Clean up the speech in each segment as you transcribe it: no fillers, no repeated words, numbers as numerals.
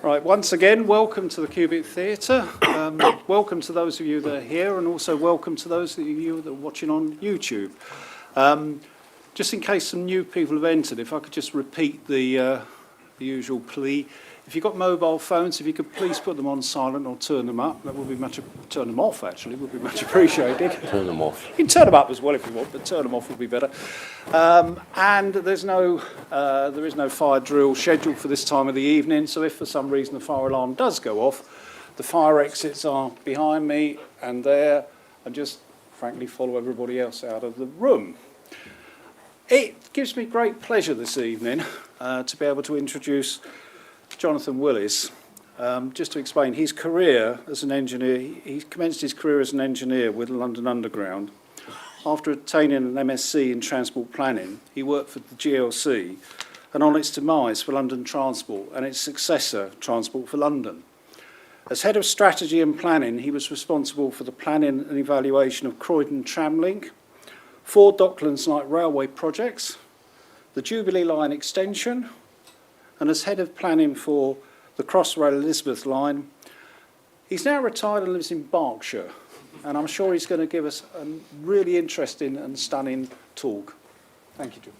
Right, once again, welcome to the Cubic Theatre. Welcome to those of you that are here, and also welcome to those of you that are watching on YouTube. Just in case some new people have entered, if I could just repeat the usual plea. If you've got mobile phones, if you could please put them on silent or turn them up, that would be turn them off actually, would be much appreciated. Turn them off. You can turn them up as well if you want, but turn them off would be better. And there is no fire drill scheduled for this time of the evening, so if for some reason the fire alarm does go off, the fire exits are behind me and there, and just frankly follow everybody else out of the room. It gives me great pleasure this evening to be able to introduce Jon Willis. Just to explain, his career as an engineer, he commenced his career as an engineer with London Underground. After attaining an MSc in Transport Planning, he worked for the GLC and on its demise for London Transport and its successor, Transport for London. As head of strategy and planning, he was responsible for the planning and evaluation of Croydon Tramlink, 4 Docklands Light Railway projects, the Jubilee line extension, and as head of planning for the Crossrail Elizabeth line. He's now retired and lives in Berkshire, and I'm sure he's going to give us a really interesting and stunning talk. Thank you, Jim.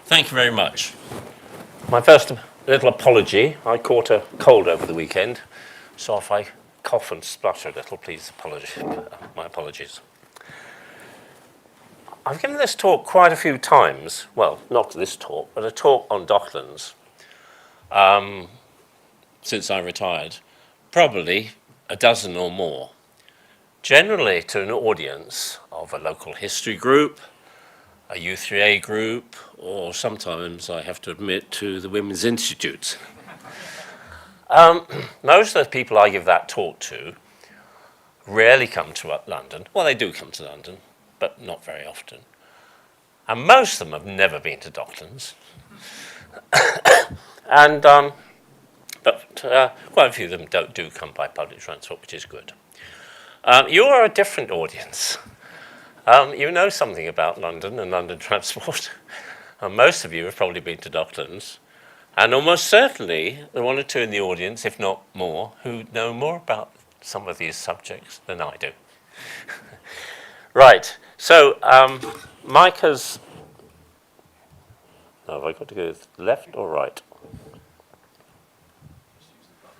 Thank you very much. My first little apology, I caught a cold over the weekend, so if I cough and splutter a little, please my apologies. I've given this talk quite a few times, well, not this talk, but a talk on Docklands since I retired, probably a dozen or more, generally to an audience of a local history group, a U3A group, or sometimes, I have to admit, to the Women's Institute. Most of the people I give that talk to rarely come to London. Well, they do come to London, but not very often. And most of them have never been to Docklands. But quite a few of them do come by public transport, which is good. You are a different audience. You know something about London and London transport. Most of you have probably been to Docklands. And almost certainly, there are 1 or 2 in the audience, if not more, who know more about some of these subjects than I do. Right, so Mike has... Now, have I got to go left or right?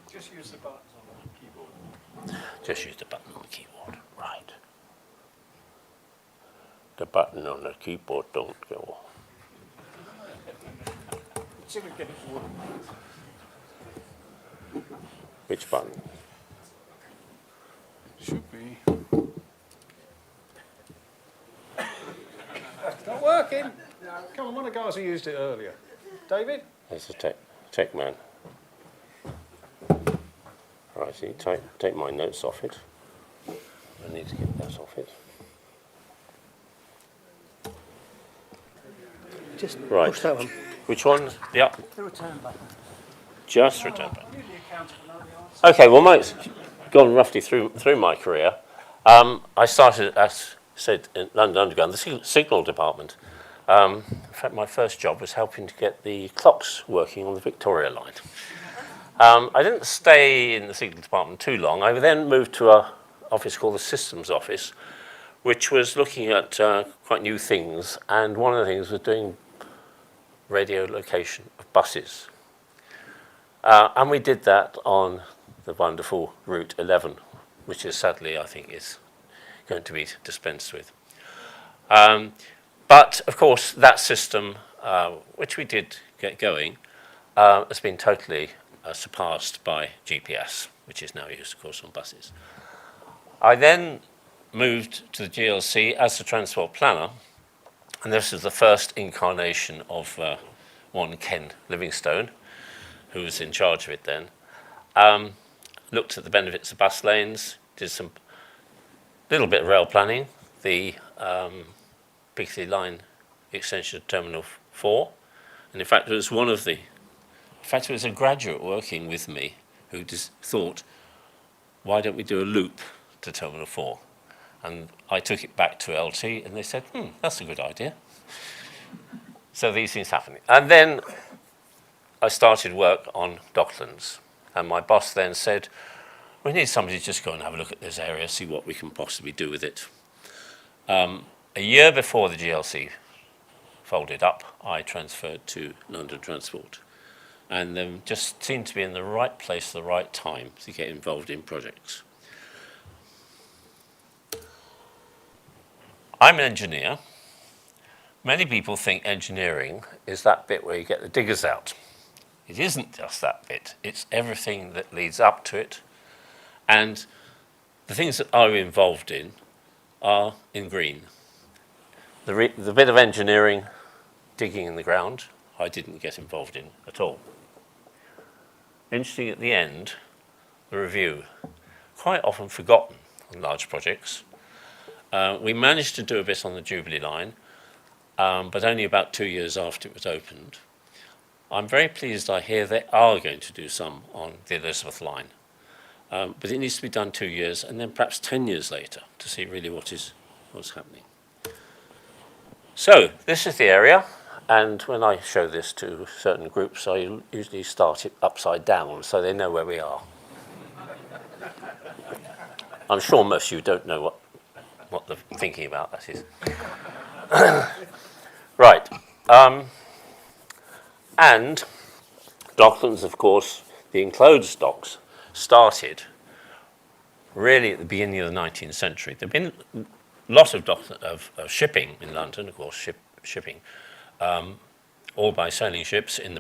Just use the buttons on the keyboard. Just use the button on the keyboard, right. The button on the keyboard don't go off. Which button? Should be. It's not working. Come on, one of the guys who used it earlier. David? There's a tech man. Right, so you take my notes off it. I need to get that off it. Just right. push that one. Which one? Yeah. The return button. Just return button. Okay, well, Mike's gone roughly through my career. I started, as said, in London Underground, the signal department. In fact, my first job was helping to get the clocks working on the Victoria line. I didn't stay in the signal department too long. I then moved to an office called the Systems Office, which was looking at quite new things, and one of the things was doing radio location of buses. And we did that on the wonderful Route 11, which is sadly, I think, is going to be dispensed with. But, of course, that system, which we did get going, has been totally surpassed by GPS, which is now used, of course, on buses. I then moved to the GLC as the transport planner, and this is the first incarnation of one Ken Livingstone, who was in charge of it then. Looked at the benefits of bus lanes, did some little bit of rail planning. The Piccadilly line extension to Terminal 4. And in fact, it was it was a graduate working with me who just thought, why don't we do a loop to Terminal 4? And I took it back to LT, and they said, that's a good idea. So these things happen. And then I started work on Docklands. And my boss then said, we need somebody to just go and have a look at this area, see what we can possibly do with it. A year before the GLC folded up, I transferred to London Transport. And just seemed to be in the right place at the right time to get involved in projects. I'm an engineer. Many people think engineering is that bit where you get the diggers out. It isn't just that bit. It's everything that leads up to it. And the things that I'm involved in are in green. The bit of engineering, digging in the ground, I didn't get involved in at all. Interesting at the end, the review. Quite often forgotten on large projects. We managed to do a bit on the Jubilee line, but only about 2 years after it was opened. I'm very pleased I hear they are going to do some on the Elizabeth line. But it needs to be done 2 years and then perhaps 10 years later to see really what's happening. So this is the area, and when I show this to certain groups, I usually start it upside down so they know where we are. I'm sure most of you don't know what they're thinking about, that is. Right. And Docklands, of course, the enclosed docks, started really at the beginning of the 19th century. There have been a lot of shipping in London, of course, shipping, all by sailing ships in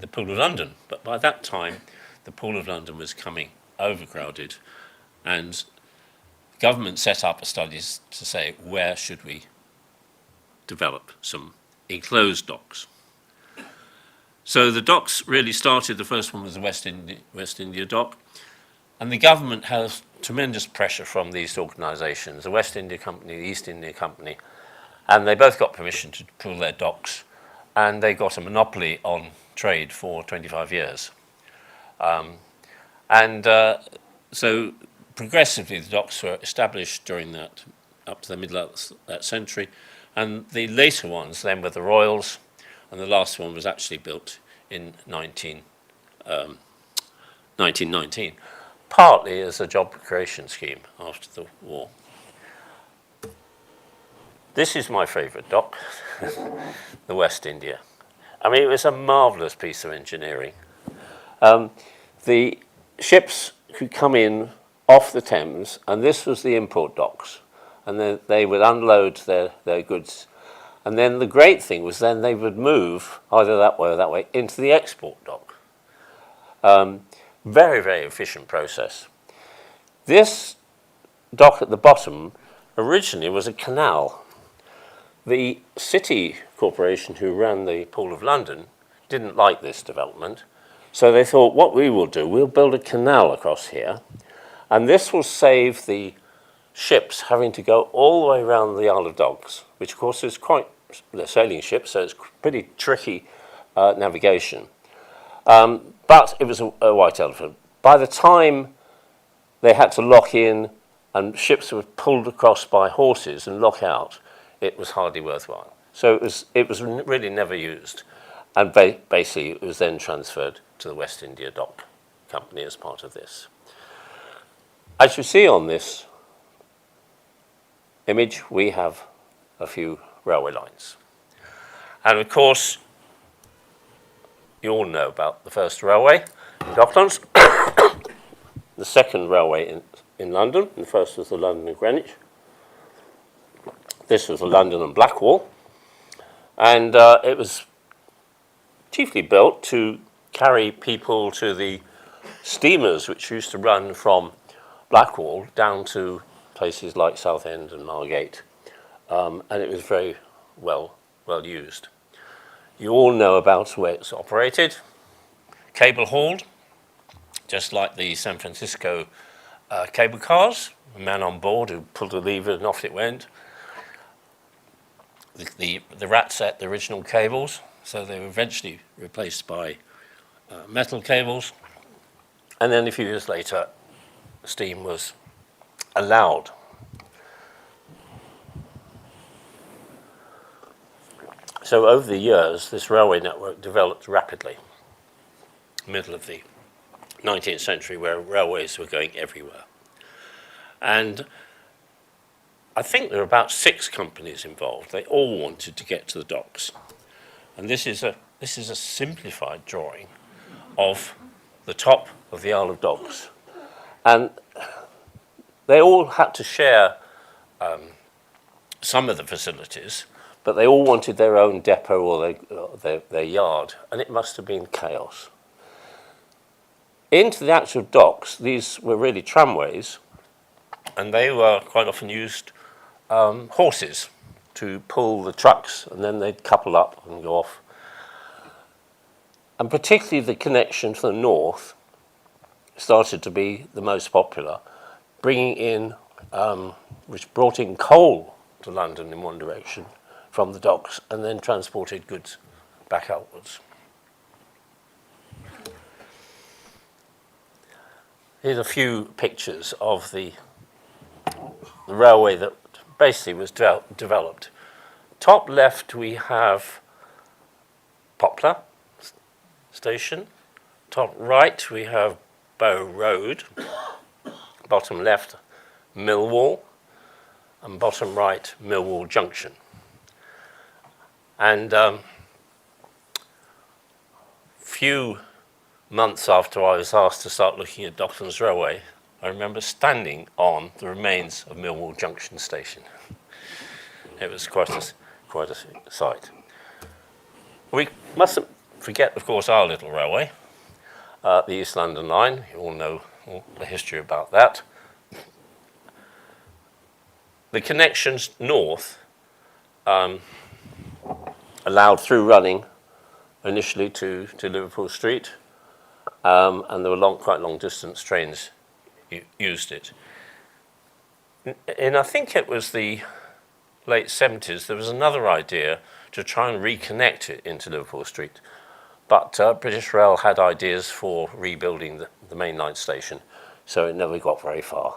the Pool of London. But by that time, the Pool of London was coming overcrowded, and government set up studies to say, where should we develop some enclosed docks? So the docks really started, the first one was the West India dock, and the government has tremendous pressure from these organisations, the West India Company, the East India Company, and they both got permission to pool their docks, and they got a monopoly on trade for 25 years. So progressively the docks were established during that, up to the middle of that century, and the later ones then were the Royals, and the last one was actually built in 1919, partly as a job creation scheme after the war. This is my favourite dock, the West India. I mean, it was a marvellous piece of engineering. The ships could come in off the Thames, and this was the import docks, and then they would unload their goods. And then the great thing was then they would move either that way or that way into the export dock. Very, very efficient process. This dock at the bottom originally was a canal. The city corporation who ran the Pool of London didn't like this development, so they thought, what we will do, we'll build a canal across here, and this will save the ships having to go all the way around the Isle of Dogs, which of course is they're sailing ships, so it's pretty tricky navigation. But it was a white elephant. By the time they had to lock in and ships were pulled across by horses and lock out, it was hardly worthwhile. So it was really never used. And basically it was then transferred to the West India Dock Company as part of this. As you see on this image, we have a few railway lines. And of course, you all know about the first railway in Docklands, the second railway in London, and the first was the London and Greenwich. This was the London and Blackwall, and it was chiefly built to carry people to the steamers which used to run from Blackwall down to places like Southend and Margate, and it was very well used. You all know about where it's operated, cable hauled, just like the San Francisco cable cars, a man on board who pulled a lever and off it went. the rat set the original cables, so they were eventually replaced by metal cables. And then a few years later, steam was allowed. So over the years, this railway network developed rapidly. Middle of the 19th century, where railways were going everywhere. And I think there were about 6 companies involved. They all wanted to get to the docks. And this is a simplified drawing of the top of the Isle of Dogs. And they all had to share some of the facilities, but they all wanted their own depot or their yard, and it must have been chaos. Into the actual docks, these were really tramways, and they were quite often used horses to pull the trucks, and then they'd couple up and go off. And particularly the connection to the north started to be the most popular, bringing in, which brought in coal to London in one direction from the docks, and then transported goods back outwards. Here's a few pictures of the railway that basically was developed. Top left we have Poplar Station. Top right we have Bow Road. Bottom left Millwall. And bottom right Millwall Junction. And few months after I was asked to start looking at Docklands Railway, I remember standing on the remains of Millwall Junction Station. It was quite a sight. We mustn't forget, of course, our little railway, the East London Line. You all know all the history about that. The connections north allowed through running initially to Liverpool Street, and there were quite long distance trains used it. And I think it was the late 70s, there was another idea to try and reconnect it into Liverpool Street. But British Rail had ideas for rebuilding the main line station, so it never got very far.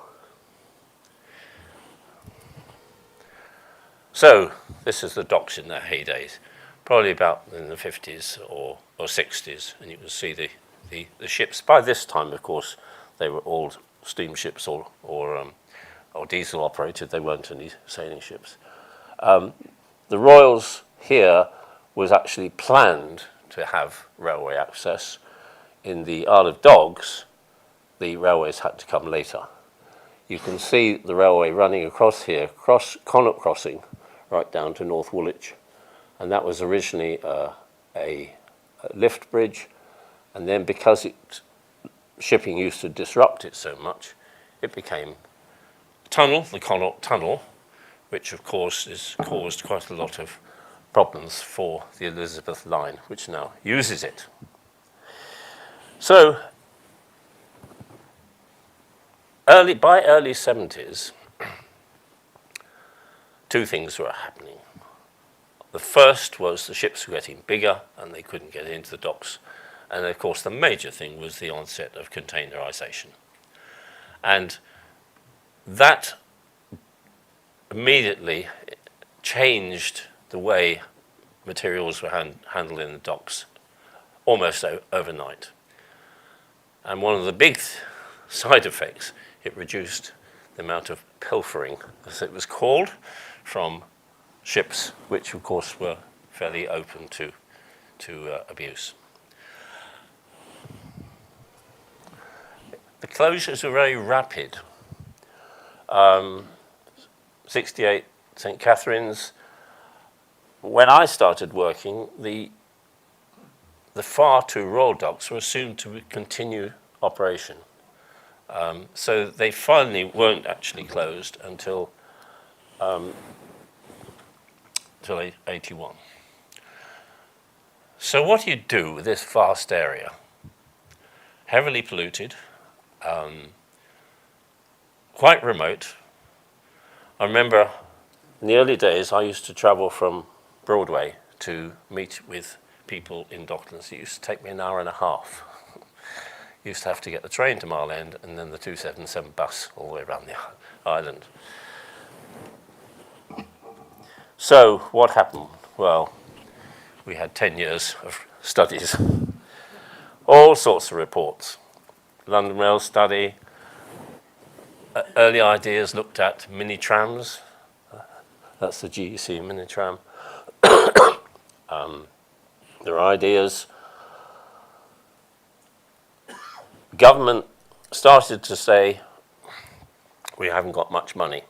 So this is the docks in their heydays, probably about in the 50s or 60s, and you can see the ships. By this time, of course, they were all steamships or diesel operated. They weren't any sailing ships. The Royals here was actually planned to have railway access. In the Isle of Dogs, the railways had to come later. You can see the railway running across here, Connaught Crossing, right down to North Woolwich. And that was originally a lift bridge. And then because shipping used to disrupt it so much, it became a tunnel, the Connaught Tunnel, which of course has caused quite a lot of problems for the Elizabeth line, which now uses it. So, by early 70s, two things were happening. The first was the ships were getting bigger and they couldn't get into the docks. And of course, the major thing was the onset of containerization. And that immediately changed the way materials were handled in the docks, almost overnight. And one of the big side effects, it reduced the amount of pilfering, as it was called, from ships, which of course were fairly open to abuse. The closures were very rapid. 68 St. Catherine's. When I started working, the far two Royal Docks were assumed to continue operation. So they finally weren't actually closed until 81. So what do you do with this vast area? Heavily polluted, quite remote. I remember in the early days I used to travel from Broadway to meet with people in Docklands. It used to take me an hour and a half. Used to have to get the train to Mile End and then the 277 bus all the way around the island. So what happened? Well, we had 10 years of studies, all sorts of reports. London Rail study, early ideas looked at mini trams. That's the GEC mini tram. There are ideas. Government started to say, we haven't got much money.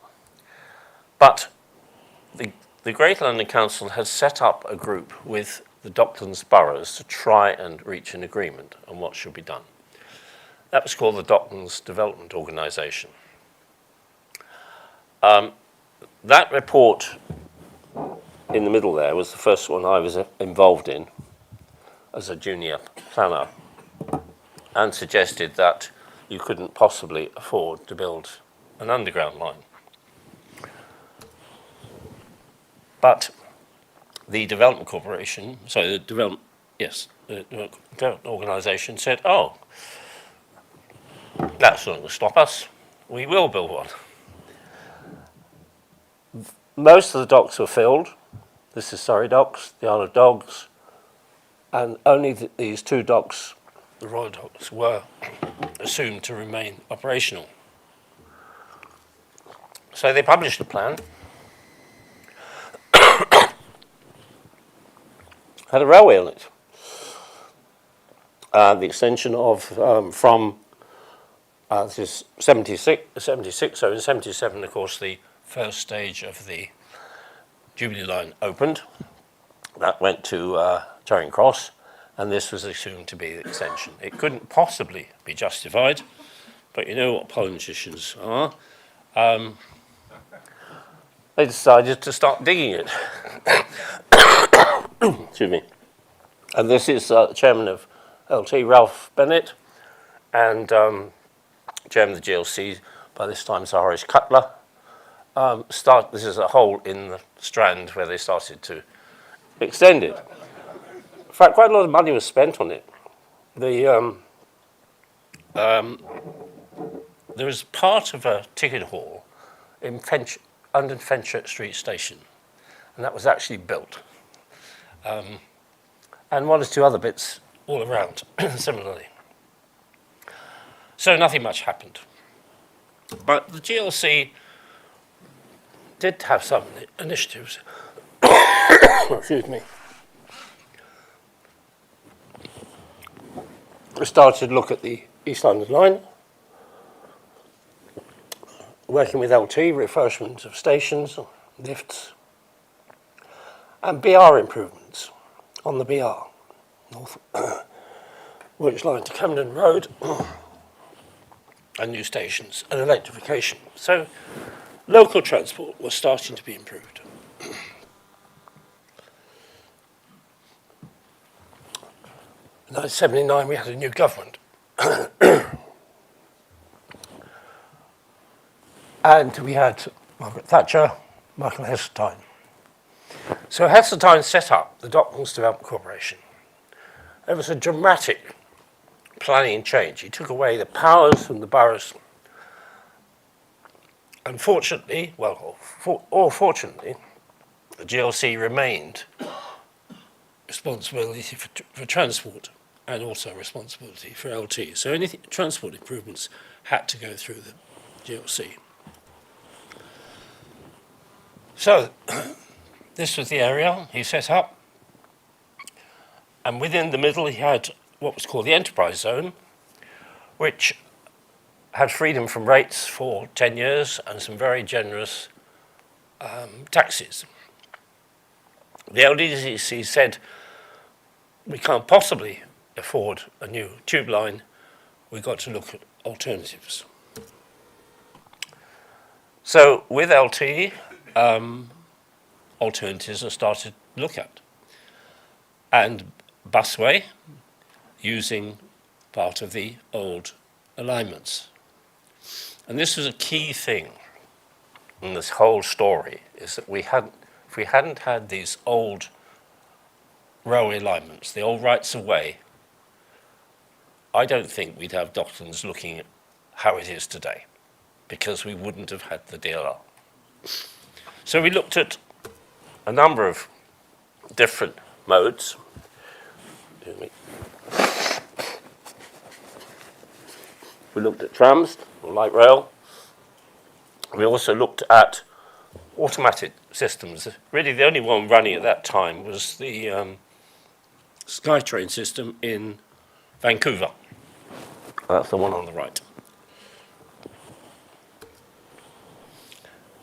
But the Greater London Council has set up a group with the Docklands boroughs to try and reach an agreement on what should be done. That was called the Docklands Development Organisation. That report in the middle there was the first one I was involved in as a junior planner, and suggested that you couldn't possibly afford to build an underground line. But the Development Corporation, the Development Organisation said, oh, that's not going to stop us. We will build one. Most of the docks were filled. This is Surrey Docks, the Isle of Dogs, and only these two docks, the Royal Docks, were assumed to remain operational. So they published a plan. Had a railway on it. The extension of from this is 76, so in 77, of course, the first stage of the Jubilee line opened. That went to Charing Cross, and this was assumed to be the extension. It couldn't possibly be justified, but you know what politicians are. They decided to start digging it. Excuse me. And this is chairman of LT, Ralph Bennett, and chairman of the GLC, by this time, Sir Horace Cutler. This is a hole in the Strand where they started to extend it. In fact, quite a lot of money was spent on it. There was part of a ticket hall in under Fenchurch Street Station, and that was actually built. And one or two other bits all around, similarly. So nothing much happened. But the GLC did have some initiatives. Excuse me. We started to look at the East London line, working with LT, refurbishment of stations, lifts, and BR improvements on the BR, North Woolwich line to Camden Road, and new stations and electrification. So local transport was starting to be improved. In 1979, we had a new government. And we had Margaret Thatcher, Michael Heseltine. So Heseltine set up the Docklands Development Corporation. It was a dramatic planning change. He took away the powers from the boroughs. Unfortunately, or fortunately, the GLC remained responsibility for transport and also responsibility for LT. So any transport improvements had to go through the GLC. So this was the area he set up, and within the middle he had what was called the enterprise zone, which had freedom from rates for 10 years and some very generous taxes. The LDCC said, we can't possibly afford a new tube line, we've got to look at alternatives. So with LT, alternatives are started to look at. And busway, using part of the old alignments. And this was a key thing in this whole story, is that we hadn't if we hadn't had these old railway alignments, the old rights of way, I don't think we'd have Docklands looking at how it is today, because we wouldn't have had the DLR. So we looked at a number of different modes. We looked at trams, or light rail. We also looked at automatic systems. Really, the only one running at that time was the SkyTrain system in Vancouver. That's the one on the right.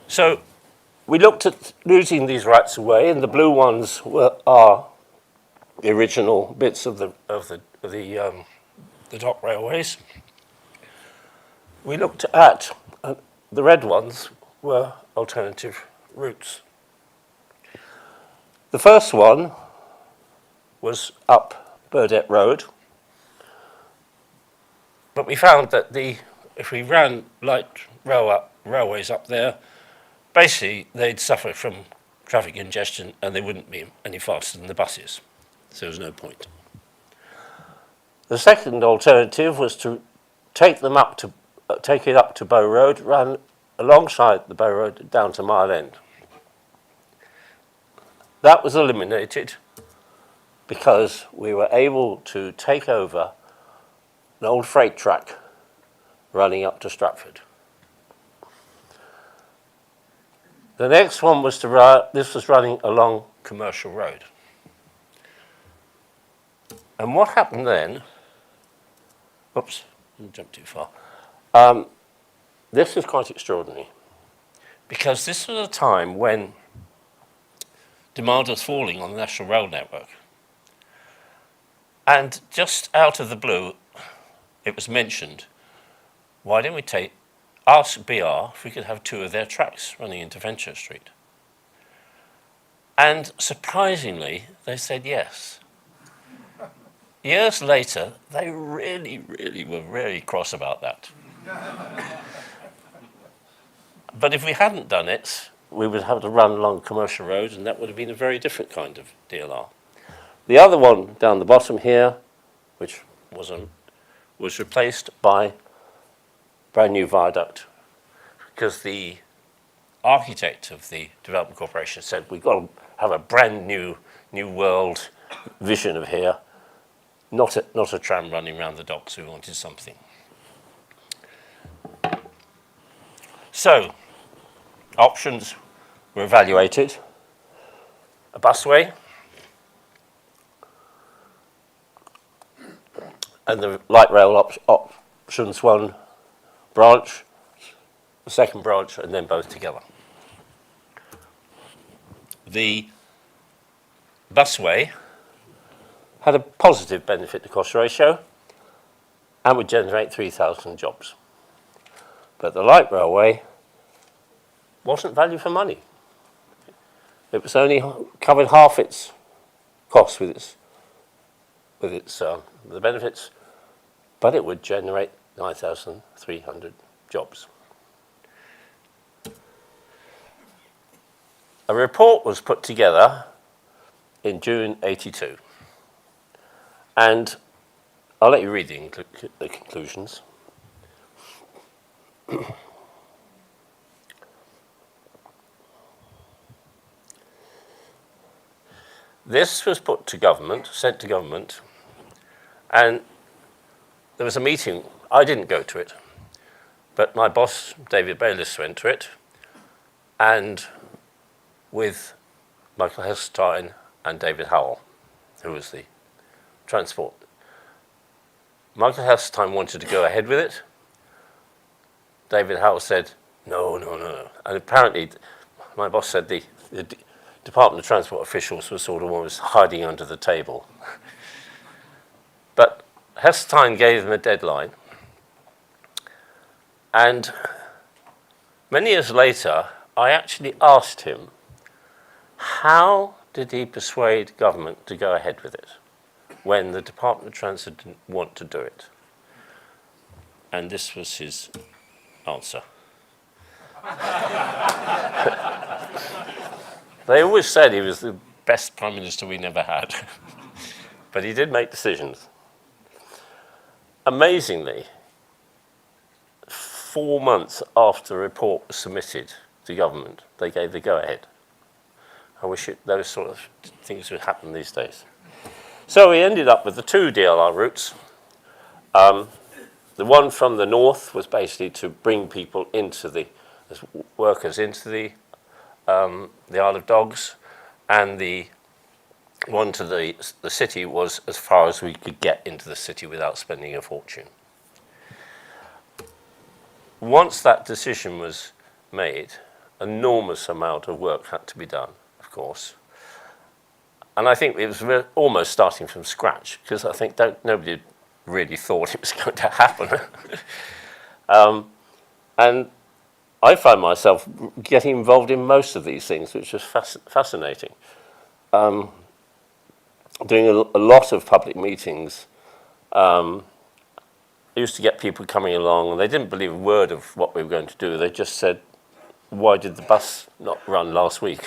So we looked at losing these rights away, and the blue ones are the original bits of the dock railways. We looked at the red ones were alternative routes. The first one was up Burdett Road, but we found that if we ran light railways up there, basically they'd suffer from traffic congestion and they wouldn't be any faster than the buses, so there was no point. The second alternative was to take it up to Bow Road, run alongside the Bow Road down to Mile End. That was eliminated because we were able to take over an old freight track running up to Stratford. The next one was this was running along Commercial Road. And what happened then, oops, didn't jump too far. This was quite extraordinary, because this was a time when demand was falling on the National Rail Network. And just out of the blue, it was mentioned, why don't we ask BR if we could have 2 of their tracks running into Venture Street? And surprisingly, they said yes. Years later, they really were very cross about that. But if we hadn't done it, we would have to run along Commercial Road, and that would have been a very different kind of DLR. The other one down the bottom here, which was replaced by brand new viaduct, because the architect of the Development Corporation said, we've got to have a brand new world vision of here, not a tram running around the docks. We wanted something. So, options were evaluated. A busway, and the light rail options, one branch, the second branch, and then both together. The busway had a positive benefit to cost ratio and would generate 3,000 jobs. But the light railway wasn't value for money. It was only covered half its costs with the benefits, but it would generate 9,300 jobs. A report was put together in June '82, and I'll let you read the conclusions. This was put to government, sent to government, and there was a meeting. I didn't go to it, but my boss, David Bayliss, went to it, and with Michael Heseltine and David Howell, who was the transport. Michael Heseltine wanted to go ahead with it. David Howell said, no. And apparently, my boss said the Department of Transport officials were sort of almost hiding under the table. But Heseltine gave them a deadline. And many years later, I actually asked him, how did he persuade government to go ahead with it when the Department of Transport didn't want to do it? And this was his answer. They always said he was the best Prime Minister we never had. But he did make decisions. Amazingly, 4 months after the report was submitted to government, they gave the go-ahead. I wish those sort of things would happen these days. So we ended up with the 2 DLR routes. The one from the north was basically to bring people as workers into the Isle of Dogs, and the one to the city was as far as we could get into the city without spending a fortune. Once that decision was made, enormous amount of work had to be done, of course. And I think it was almost starting from scratch, because I think nobody really thought it was going to happen. And I found myself getting involved in most of these things, which was fascinating. Doing a lot of public meetings. I used to get people coming along, and they didn't believe a word of what we were going to do. They just said, "Why did the bus not run last week?"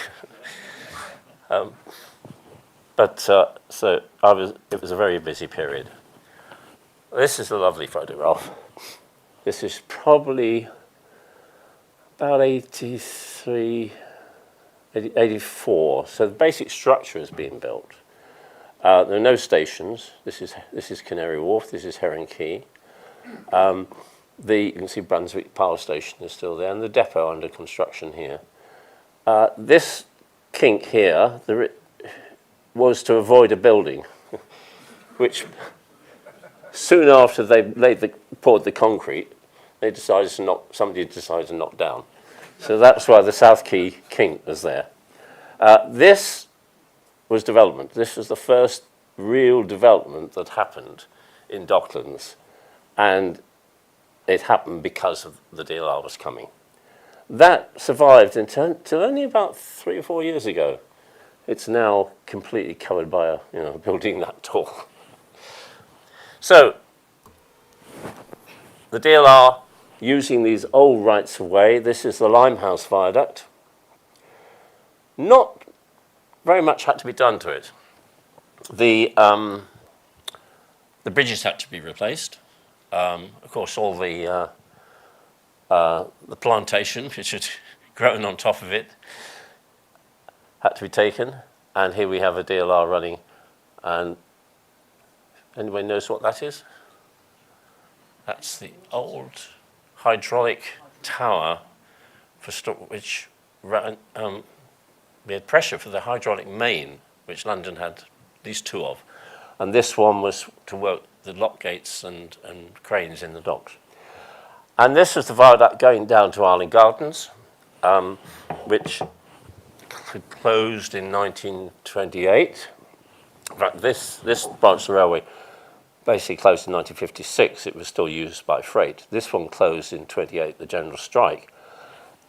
So it was a very busy period. This is a lovely photograph. This is probably about 83, 84. So the basic structure is being built. There are no stations. This is Canary Wharf. This is Heron Quay. You can see Brunswick Power Station is still there, and the depot under construction here. This kink here was to avoid a building, which soon after they poured the concrete, somebody decided to knock down. So that's why the South Quay kink was there. This was development. This was the first real development that happened in Docklands, and it happened because of the DLR was coming. That survived until only about 3 or 4 years ago. It's now completely covered by a building that tall. So the DLR using these old rights of way. This is the Limehouse Viaduct. Not very much had to be done to it. The bridges had to be replaced. Of course, all the plantation, which had grown on top of it, had to be taken. And here we have a DLR running. And anybody knows what that is? That's the old hydraulic tower which ran. We had pressure for the hydraulic main, which London had at least 2 of. And this one was to work the lock gates and cranes in the docks. And this was the viaduct going down to Island Gardens, which closed in 1928. In fact, this branch of the railway basically closed in 1956. It was still used by freight. This one closed in 28, the general strike.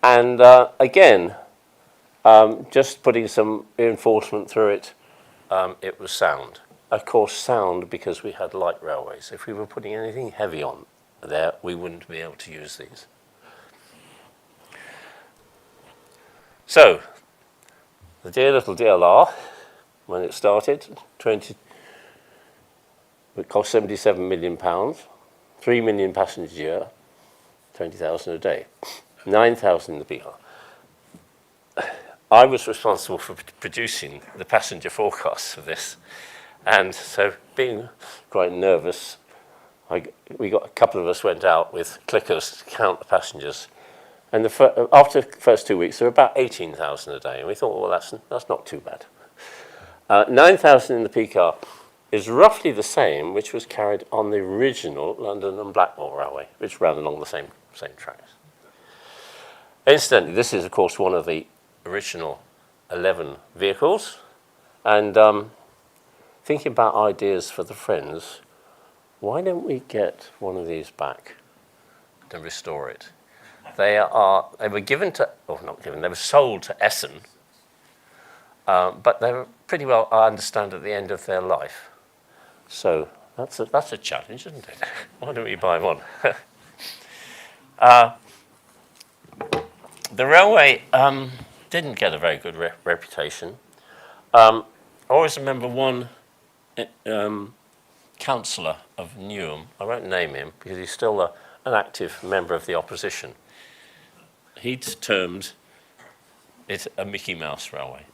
And again, just putting some reinforcement through it, it was sound. Of course, sound because we had light railways. If we were putting anything heavy on there, we wouldn't be able to use these. So, the dear little DLR, when it started, it cost £77 million, 3 million passengers a year, 20,000 a day, 9,000 in the PR. I was responsible for producing the passenger forecasts for this, and so being quite nervous, a couple of us went out with clickers to count the passengers, and after the first 2 weeks, there were about 18,000 a day, and we thought, well, that's not too bad. 9,000 in the PCAR is roughly the same which was carried on the original London and Blackwall Railway, which ran along the same tracks. Incidentally, this is, of course, one of the original 11 vehicles, and thinking about ideas for the Friends, why don't we get one of these back and restore it? They were given to, or not given, they were sold to Essen, but they were pretty well, I understand, at the end of their life. So that's a challenge, isn't it? Why don't we buy one? The railway didn't get a very good reputation. I always remember one councillor of Newham, I won't name him because he's still an active member of the opposition. He'd termed it a Mickey Mouse railway.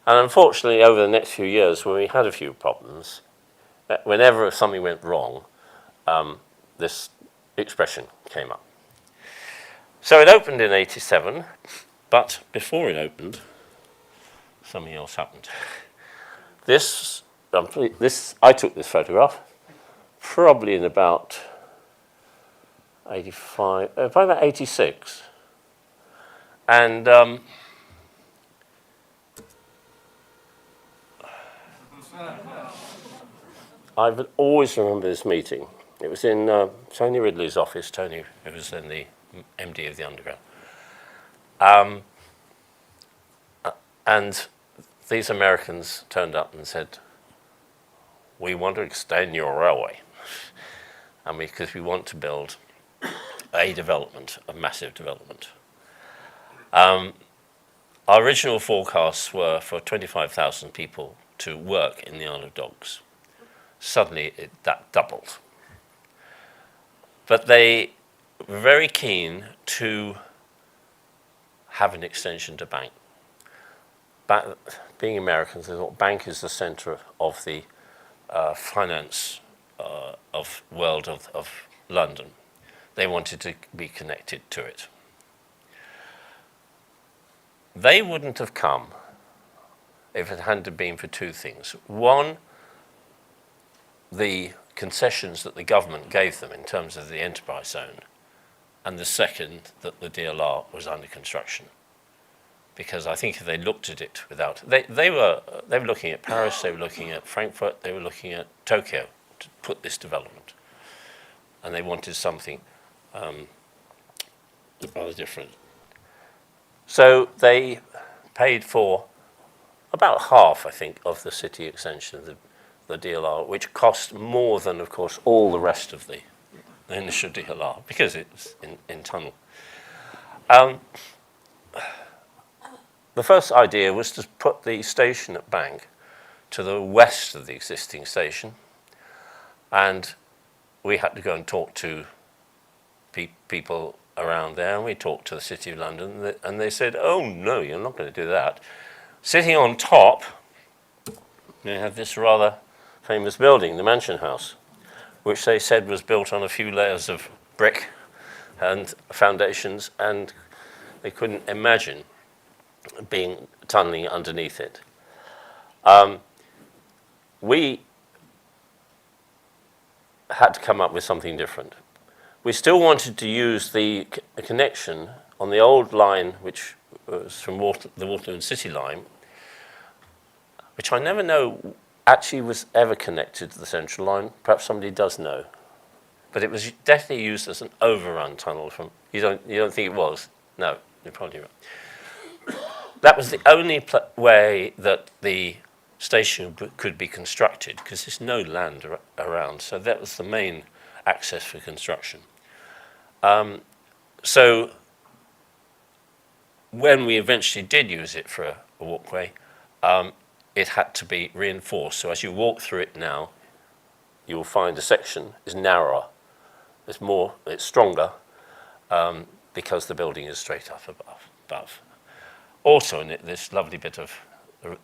And unfortunately, over the next few years, when we had a few problems, whenever something went wrong, this expression came up. So it opened in '87, but before it opened, something else happened. I took this photograph probably in about 85, probably about 86. And I would always remember this meeting. It was in Tony Ridley's office. Tony, who was then the MD of the Underground. And these Americans turned up and said, "We want to extend your railway, and because we want to build a development, a massive development." Our original forecasts were for 25,000 people to work in the Isle of Dogs. Suddenly, that doubled. But they were very keen to have an extension to Bank. Being Americans, they thought Bank is the centre of the finance world of London. They wanted to be connected to it. They wouldn't have come if it hadn't been for two things. One, the concessions that the government gave them in terms of the enterprise zone, and the second, that the DLR was under construction. Because I think if they looked at it without, they were looking at Paris, they were looking at Frankfurt, they were looking at Tokyo to put this development, and they wanted something rather different. So they paid for about half, I think, of the city extension, the DLR, which cost more than, of course, all the rest of the initial DLR, because it's in tunnel. The first idea was to put the station at Bank to the west of the existing station, and we had to go and talk to people around there, and we talked to the City of London, and they said, "Oh no, you're not going to do that." Sitting on top, they have this rather famous building, the Mansion House, which they said was built on a few layers of brick and foundations, and they couldn't imagine being tunnelling underneath it. We had to come up with something different. We still wanted to use the connection on the old line, which was from the Waterloo and City line, which I never know actually was ever connected to the central line. Perhaps somebody does know. But it was definitely used as an overrun tunnel from, you don't think it was? No, you're probably right. That was the only way that the station could be constructed, because there's no land around. So that was the main access for construction. So when we eventually did use it for a walkway, it had to be reinforced. So as you walk through it now, you will find a section is narrower. It's stronger, because the building is straight up above. Also in it, this lovely bit of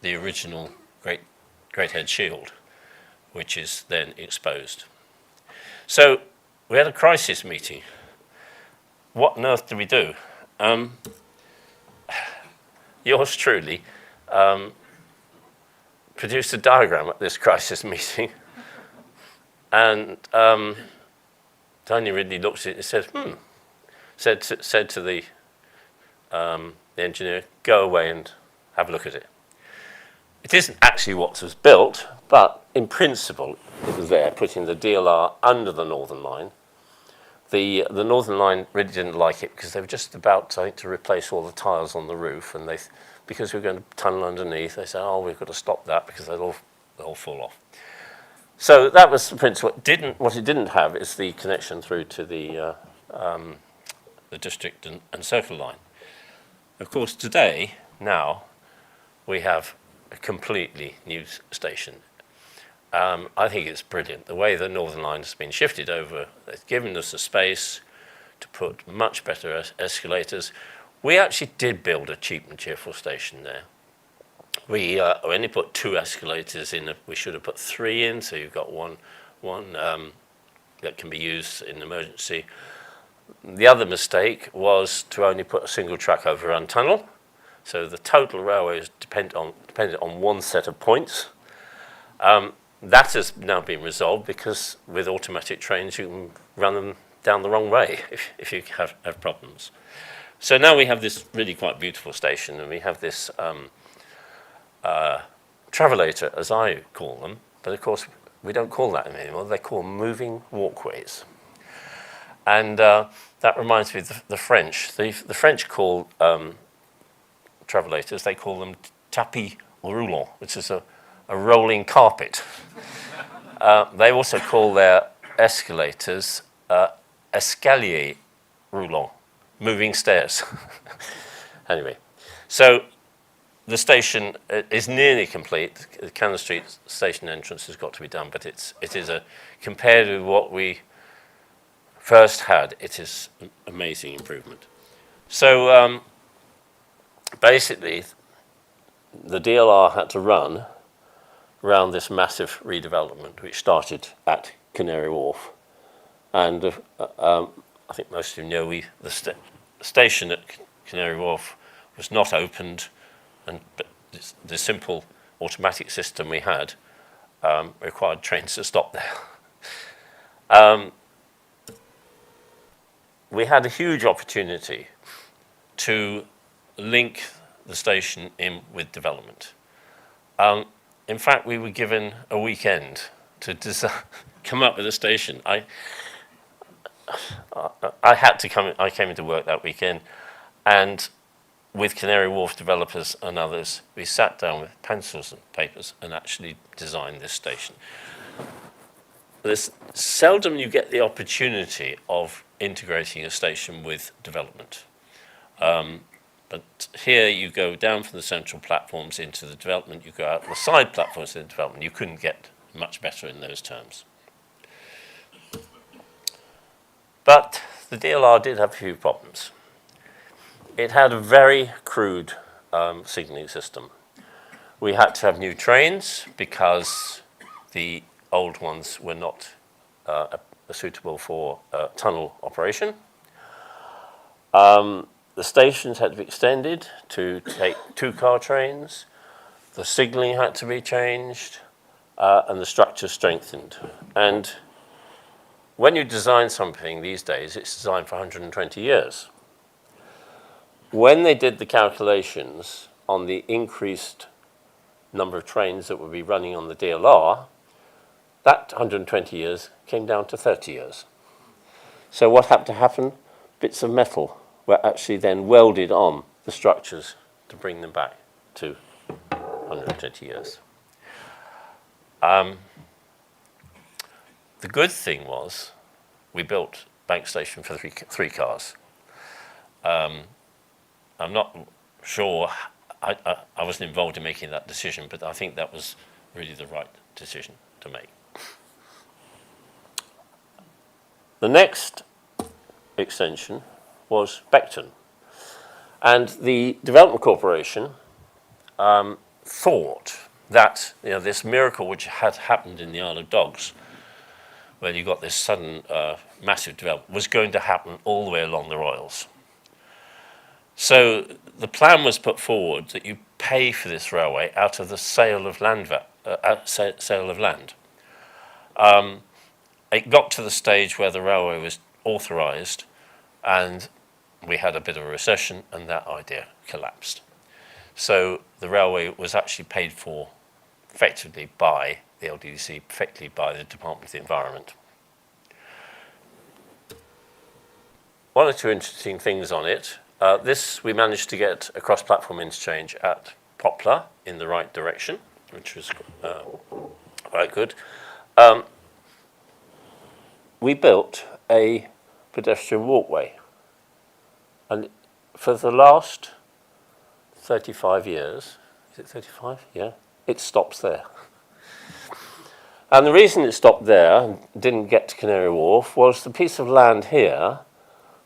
the original Great Head Shield, which is then exposed. So we had a crisis meeting. What on earth do we do? Yours truly produced a diagram at this crisis meeting, and Tony Ridley looked at it and said, said to the engineer, "Go away and have a look at it." It isn't actually what was built, but in principle it was there, putting the DLR under the Northern Line. The Northern Line really didn't like it because they were just about, I think, to replace all the tiles on the roof, and because we were going to tunnel underneath, they said, "Oh, we've got to stop that because they'll all fall off." So that was the principle. What it didn't have is the connection through to the District and Circle line. Of course, today now we have a completely new station. I think it's brilliant. The way the Northern Line has been shifted over, it's given us the space to put much better escalators. We actually did build a cheap and cheerful station there. We only put 2 escalators in. We should have put 3 in, so you've got one that can be used in emergency. The other mistake was to only put a single track overrun tunnel. So the total railway is dependent on one set of points. That has now been resolved because with automatic trains you can run them down the wrong way if you have problems. So now we have this really quite beautiful station, and we have this travelator, as I call them, but of course we don't call that anymore. They're called moving walkways. And that reminds me of the French. The French call travelators, they call them tapis roulants, which is a rolling carpet. They also call their escalators escalier roulant, moving stairs. Anyway, so the station is nearly complete. The Cannon Street station entrance has got to be done, but it is compared with what we first had, it is an amazing improvement. So basically, the DLR had to run around this massive redevelopment, which started at Canary Wharf. And I think most of you know the station at Canary Wharf was not opened, and the simple automatic system we had required trains to stop there. We had a huge opportunity to link the station in with development. In fact, we were given a weekend to come up with a station. I had to come. I came into work that weekend, and with Canary Wharf developers and others, we sat down with pencils and papers and actually designed this station. There's seldom you get the opportunity of integrating a station with development. But here you go down from the central platforms into the development, you go out the side platforms into the development. You couldn't get much better in those terms. But the DLR did have a few problems. It had a very crude signalling system. We had to have new trains because the old ones were not suitable for tunnel operation. The stations had to be extended to take 2-car trains. The signalling had to be changed, and the structure strengthened. And when you design something these days, it's designed for 120 years. When they did the calculations on the increased number of trains that would be running on the DLR, that 120 years came down to 30 years. So what had to happen? Bits of metal were actually then welded on the structures to bring them back to 120 years. The good thing was we built Bank Station for 3 cars. I'm not sure, I wasn't involved in making that decision, but I think that was really the right decision to make. The next extension was Beckton. And the Development Corporation thought that this miracle which had happened in the Isle of Dogs, where you got this sudden massive development, was going to happen all the way along the Royals. So the plan was put forward that you pay for this railway out of the sale of land. It got to the stage where the railway was authorised, and we had a bit of a recession, and that idea collapsed. So the railway was actually paid for effectively by the LDC, effectively by the Department of the Environment. One or two interesting things on it. This, we managed to get a cross-platform interchange at Poplar in the right direction, which was quite good. We built a pedestrian walkway. And for the last 35 years, is it 35? Yeah, it stops there. And the reason it stopped there and didn't get to Canary Wharf was the piece of land here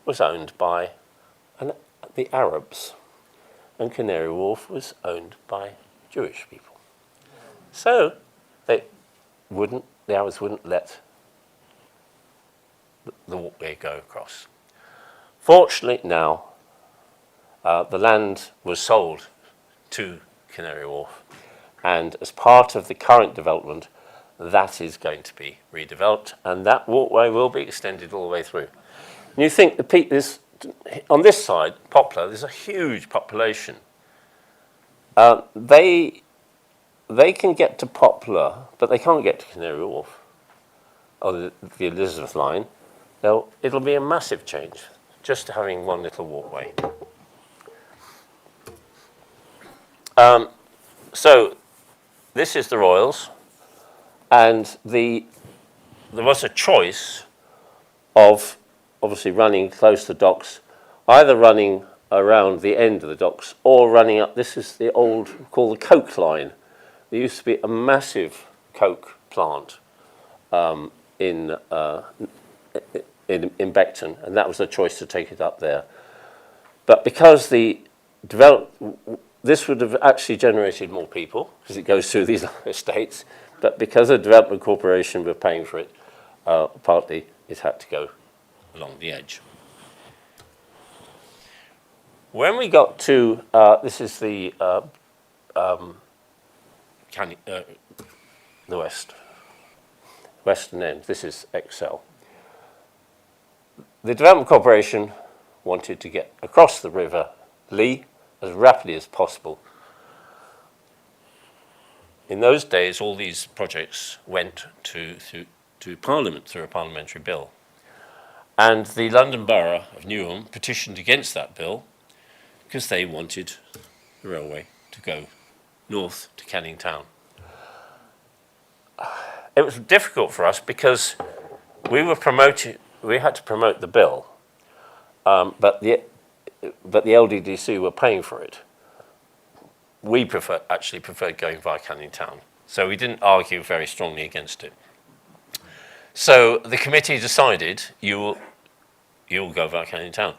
was owned by the Arabs, and Canary Wharf was owned by Jewish people. So the Arabs wouldn't let the walkway go across. Fortunately now, the land was sold to Canary Wharf, and as part of the current development, that is going to be redeveloped, and that walkway will be extended all the way through. And you think on this side, Poplar, there's a huge population. They can get to Poplar, but they can't get to Canary Wharf or the Elizabeth line. It'll be a massive change, just having one little walkway. So this is the Royals, and there was a choice of obviously running close to docks, either running around the end of the docks or running up. This is the old, called the coke line. There used to be a massive coke plant in Beckton, and that was the choice to take it up there. But because this would have actually generated more people, because it goes through these estates, but because the Development Corporation were paying for it, partly it had to go along the edge. When we got to, this is the western end, this is Excel. The Development Corporation wanted to get across the River Lee as rapidly as possible. In those days, all these projects went to Parliament through a parliamentary bill. And the London Borough of Newham petitioned against that bill because they wanted the railway to go north to Canning Town. It was difficult for us because we had to promote the bill, but the LDDC were paying for it. We actually preferred going via Canning Town, so we didn't argue very strongly against it. So the committee decided you'll go via Canning Town,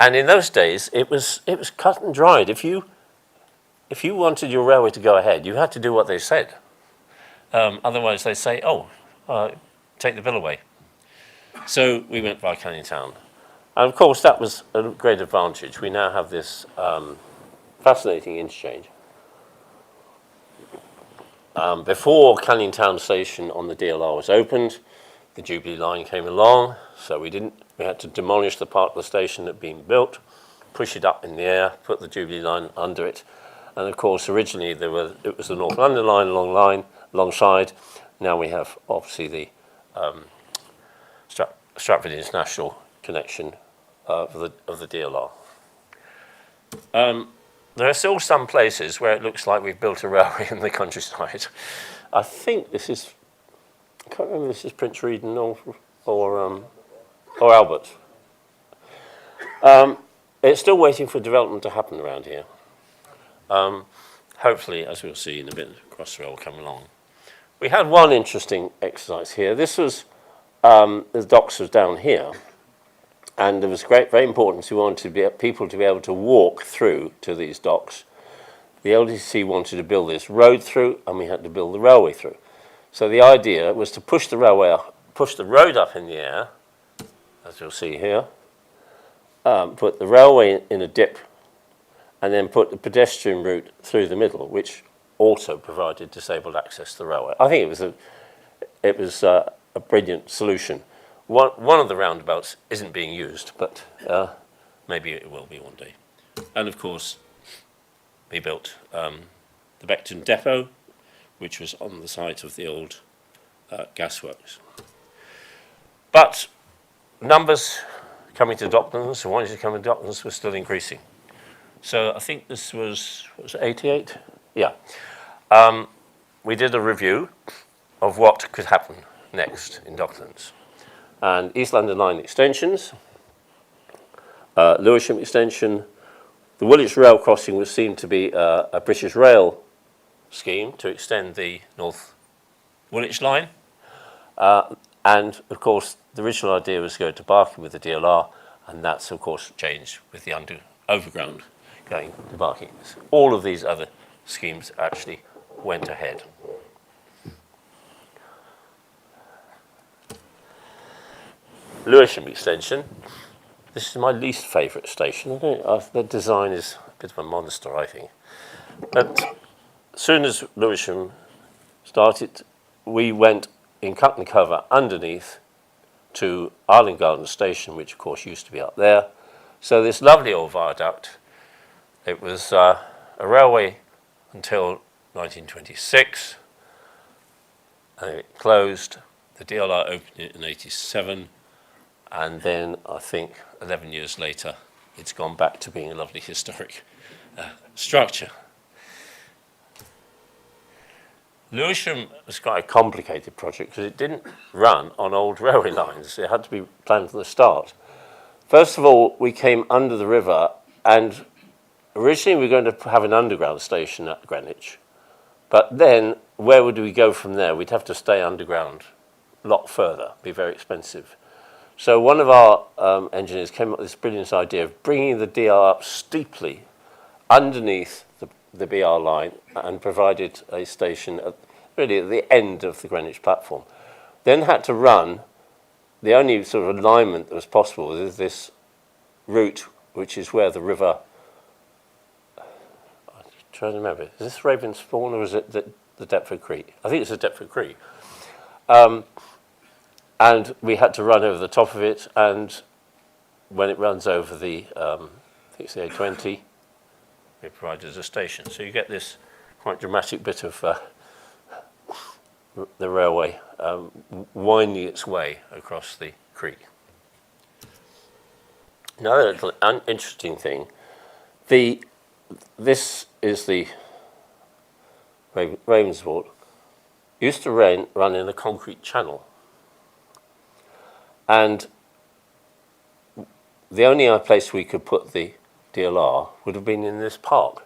and in those days it was cut and dried. If you wanted your railway to go ahead, you had to do what they said. Otherwise, they'd say, take the bill away. So we went via Canning Town, and of course that was a great advantage. We now have this fascinating interchange. Before Canning Town Station on the DLR was opened, the Jubilee line came along, so we had to demolish the part of the station that had been built, push it up in the air, put the Jubilee line under it, and of course originally it was the North London line alongside. Now we have obviously the Stratford International connection of the DLR. There are still some places where it looks like we've built a railway in the countryside. I think this is, I can't remember if this is Prince Regent or Albert. It's still waiting for development to happen around here. Hopefully, as we'll see in a bit, Crossrail will come along. We had one interesting exercise here. This was, the docks was down here. And it was very important. We wanted people to be able to walk through to these docks. The LDC wanted to build this road through, and we had to build the railway through. So the idea was to push the road up in the air, as you'll see here, put the railway in a dip, and then put the pedestrian route through the middle, which also provided disabled access to the railway. I think it was a brilliant solution. One of the roundabouts isn't being used, but maybe it will be one day. And of course, we built the Beckton depot, which was on the site of the old gasworks. But numbers coming to Docklands, and wanting to come to Docklands, were still increasing. So I think this was 88? Yeah. We did a review of what could happen next in Docklands. And East London Line extensions, Lewisham extension, The Woolwich Rail crossing was seen to be a British Rail scheme to extend the North Woolwich line. And, of course, the original idea was to go to Barking with the DLR, and that's, of course, changed with the overground going to Barking. All of these other schemes actually went ahead. Lewisham extension. This is my least favourite station. The design is a bit of a monster, I think. But as soon as Lewisham started, we went in cut and cover underneath to Island Garden Station, which of course used to be up there. So this lovely old viaduct, it was a railway until 1926, and it closed. The DLR opened it in 87, and then I think 11 years later, it's gone back to being a lovely historic structure. Lewisham was quite a complicated project because it didn't run on old railway lines. It had to be planned from the start. First of all, we came under the river, and originally we were going to have an underground station at Greenwich. But then, where would we go from there? We'd have to stay underground a lot further, be very expensive. So one of our engineers came up with this brilliant idea of bringing the DR up steeply underneath the BR line and provided a station really at the end of the Greenwich platform. Then had to run, the only sort of alignment that was possible is this route, which is where the river, I'm trying to remember, is this Ravensbourne or is it the Deptford Creek? I think it's the Deptford Creek. And we had to run over the top of it, and when it runs over the, I think it's the A20, it provided a station. So you get this quite dramatic bit of the railway winding its way across the creek. Another little interesting thing, this is the Ravensbourne, used to run in a concrete channel. And the only other place we could put the DLR would have been in this park.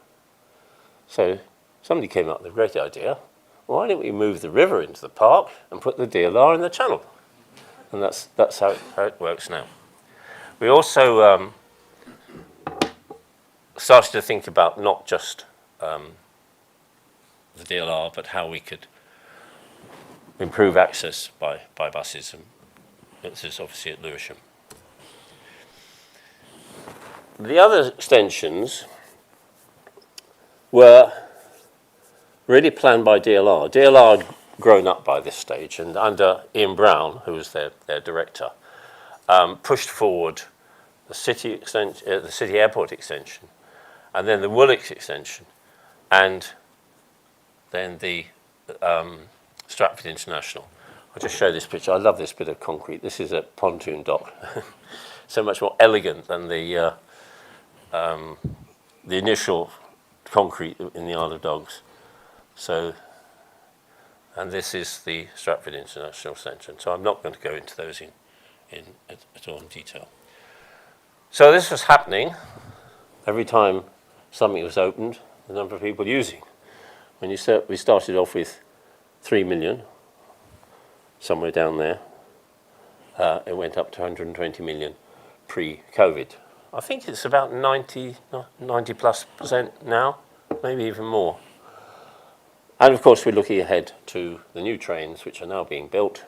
So somebody came up with a great idea. Why don't we move the river into the park and put the DLR in the channel? And that's how it works now. We also started to think about not just the DLR, but how we could improve access by buses. And this is obviously at Lewisham. The other extensions were really planned by DLR. DLR had grown up by this stage, and under Ian Brown, who was their director, pushed forward the city airport extension, and then the Woolwich extension, and then the Stratford International. I'll just show this picture. I love this bit of concrete. This is a pontoon dock. So much more elegant than the initial concrete in the Isle of Dogs. So, and this is the Stratford International Centre. So I'm not going to go into those at all in detail. So this was happening every time something was opened, the number of people using. When we started off with 3 million, somewhere down there, it went up to 120 million pre-COVID. I think it's about 90 plus % now, maybe even more. And of course, we're looking ahead to the new trains, which are now being built,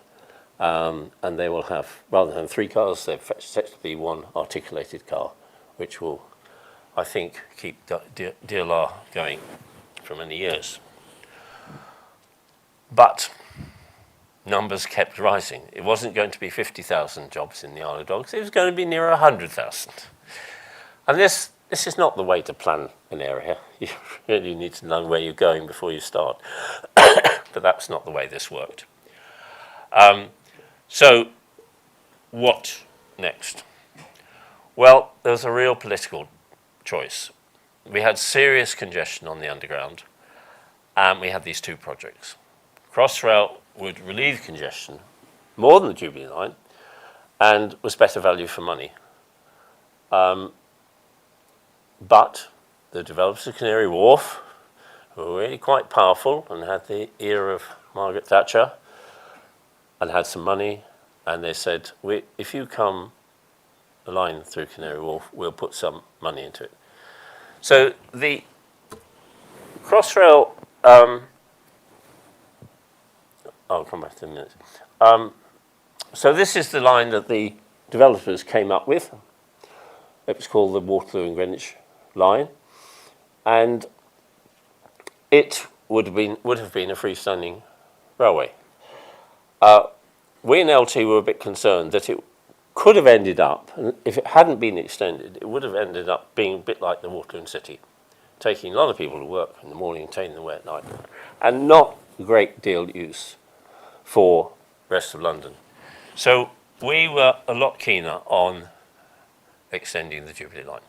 and they will have, rather than 3 cars, they're set to be 1 articulated car, which will, I think, keep DLR going for many years. But numbers kept rising. It wasn't going to be 50,000 jobs in the Isle of Dogs. It was going to be near 100,000. And this is not the way to plan an area. You really need to know where you're going before you start. But that's not the way this worked. So what next? Well, there was a real political choice. We had serious congestion on the underground, and we had these 2 projects. Crossrail would relieve congestion more than the Jubilee line and was better value for money. But the developers of Canary Wharf, who were really quite powerful and had the ear of Margaret Thatcher and had some money, and they said, if you come a line through Canary Wharf, we'll put some money into it. So the Crossrail, I'll come back to it in a minute. So this is the line that the developers came up with. It was called the Waterloo and Greenwich line, and it would have been a freestanding railway. We in LT were a bit concerned that it could have ended up, and if it hadn't been extended, it would have ended up being a bit like the Waterloo and City, taking a lot of people to work in the morning and taking them away at night, and not a great deal use for the rest of London. So we were a lot keener on extending the Jubilee line.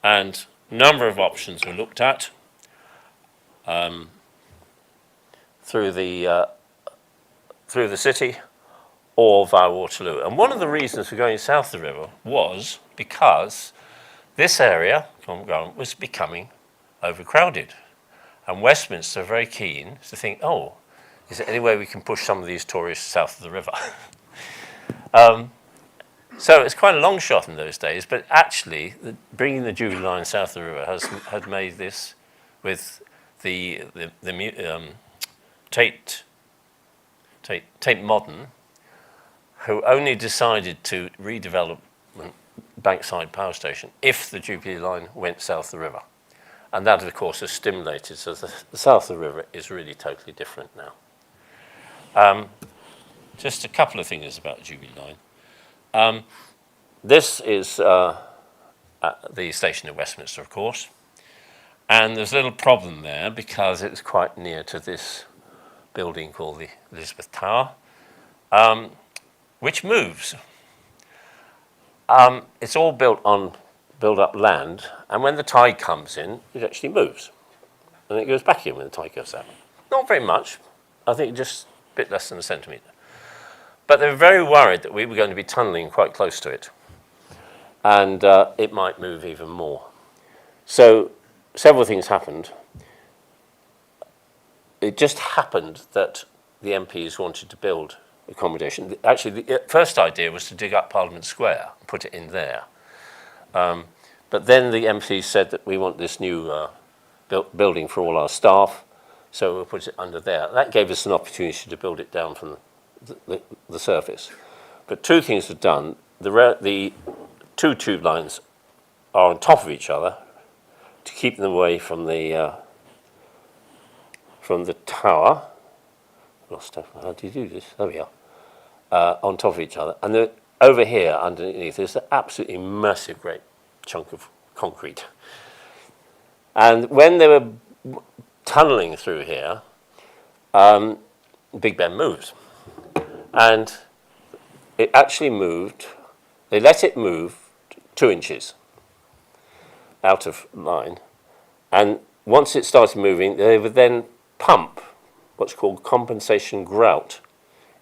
And a number of options were looked at through the city or via Waterloo. And one of the reasons for going south of the river was because this area was becoming overcrowded. And Westminster are very keen to think, oh, is there any way we can push some of these tourists south of the river? So it's quite a long shot in those days, but actually bringing the Jubilee line south of the river had made this with the Tate Modern, who only decided to redevelop Bankside Power Station if the Jubilee line went south of the river. And that, of course, has stimulated, so the south of the river is really totally different now. Just a couple of things about the Jubilee line. This is the station at Westminster, of course. And there's a little problem there because it's quite near to this building called the Elizabeth Tower, which moves. It's all built on built-up land, and when the tide comes in, it actually moves. And it goes back in when the tide goes out. Not very much. I think just a bit less than a centimetre. But they were very worried that we were going to be tunnelling quite close to it, and it might move even more. So several things happened. It just happened that the MPs wanted to build accommodation. Actually, the first idea was to dig up Parliament Square and put it in there. But then the MPs said that we want this new building for all our staff, so we'll put it under there. That gave us an opportunity to build it down from the surface. But two things were done. The two tube lines are on top of each other to keep them away from the tower. How do you do this? There we are. On top of each other. And over here, underneath, there's an absolutely massive, great chunk of concrete. And when they were tunnelling through here, Big Ben moves. And it actually moved, they let it move 2 inches out of line. And once it started moving, they would then pump what's called compensation grout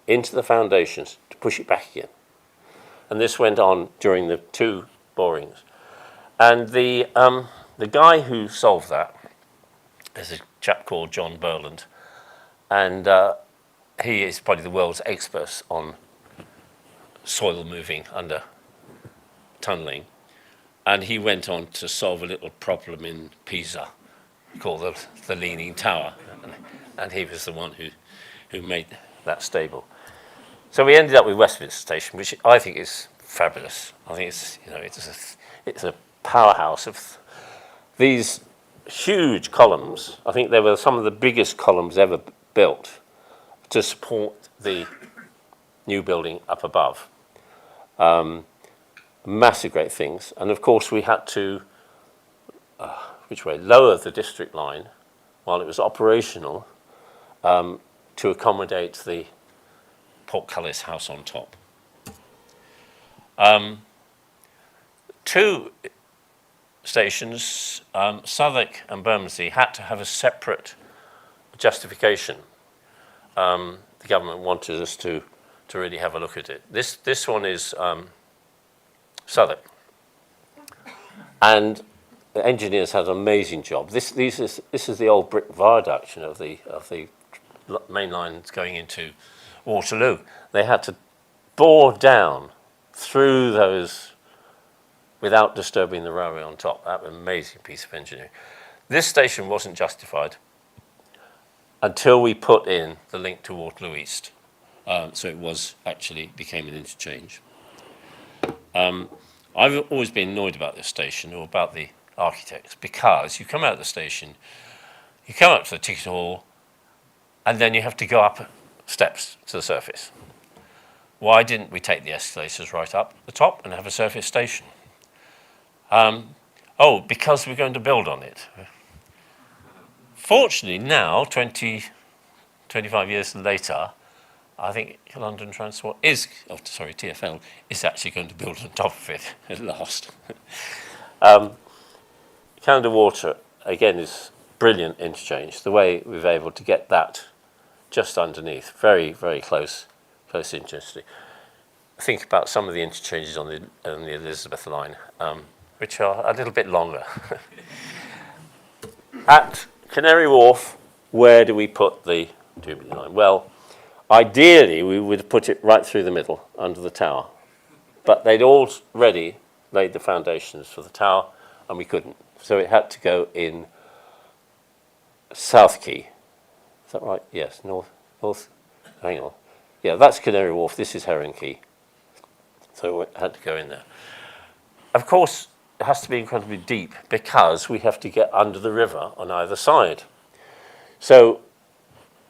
into the foundations to push it back again. And this went on during the 2 borings. And the guy who solved that is a chap called Jon Willis, and he is probably the world's expert on soil moving under tunnelling. And he went on to solve a little problem in Pisa called the Leaning Tower. And he was the one who made that stable. So we ended up with Westminster Station, which I think is fabulous. I think it's a powerhouse of these huge columns. I think they were some of the biggest columns ever built to support the new building up above. Massive great things. And of course we had to, lower the district line while it was operational to accommodate the Portcullis house on top. 2 stations, Southwark and Bermondsey, had to have a separate justification. The government wanted us to really have a look at it. This one is Southwark. And the engineers had an amazing job. This is the old brick viaduct, of the main lines going into Waterloo. They had to bore down through those without disturbing the railway on top. That was an amazing piece of engineering. This station wasn't justified until we put in the link to Waterloo East. So it was actually became an interchange. I've always been annoyed about this station, or about the architects, because you come out of the station, you come up to the ticket hall, and then you have to go up steps to the surface. Why didn't we take the escalators right up the top and have a surface station? Because we're going to build on it. Fortunately now, 25 years later, I think London Transport TfL is actually going to build on top of it at last. Canada Water, again, is brilliant interchange. The way we've been able to get that just underneath, very, very close interchange. Think about some of the interchanges on the Elizabeth line, which are a little bit longer. At Canary Wharf, where do we put the Jubilee line? Well, ideally, we would put it right through the middle, under the tower. But they'd already laid the foundations for the tower, and we couldn't. So it had to go in South Quay. Is that right? Yes, north. Hang on. Yeah, that's Canary Wharf. This is Heron Quay. So it had to go in there. Of course, it has to be incredibly deep because we have to get under the river on either side. So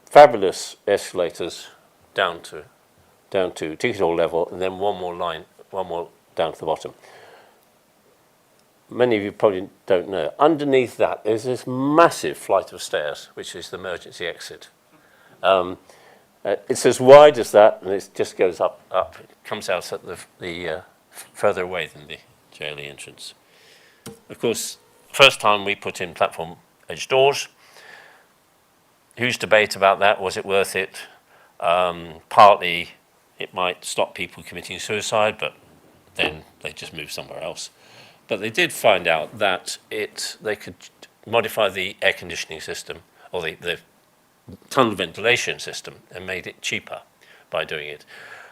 fabulous escalators down to ticket hall level, and then one more down to the bottom. Many of you probably don't know. Underneath that, there's this massive flight of stairs, which is the emergency exit. It's as wide as that, and it just goes up. It comes out at the further away than the JLE entrance. Of course, first time we put in platform edge doors. Huge debate about that. Was it worth it? Partly, it might stop people committing suicide, but then they just move somewhere else. But they did find out that they could modify the air conditioning system, or the tunnel ventilation system, and made it cheaper by doing it.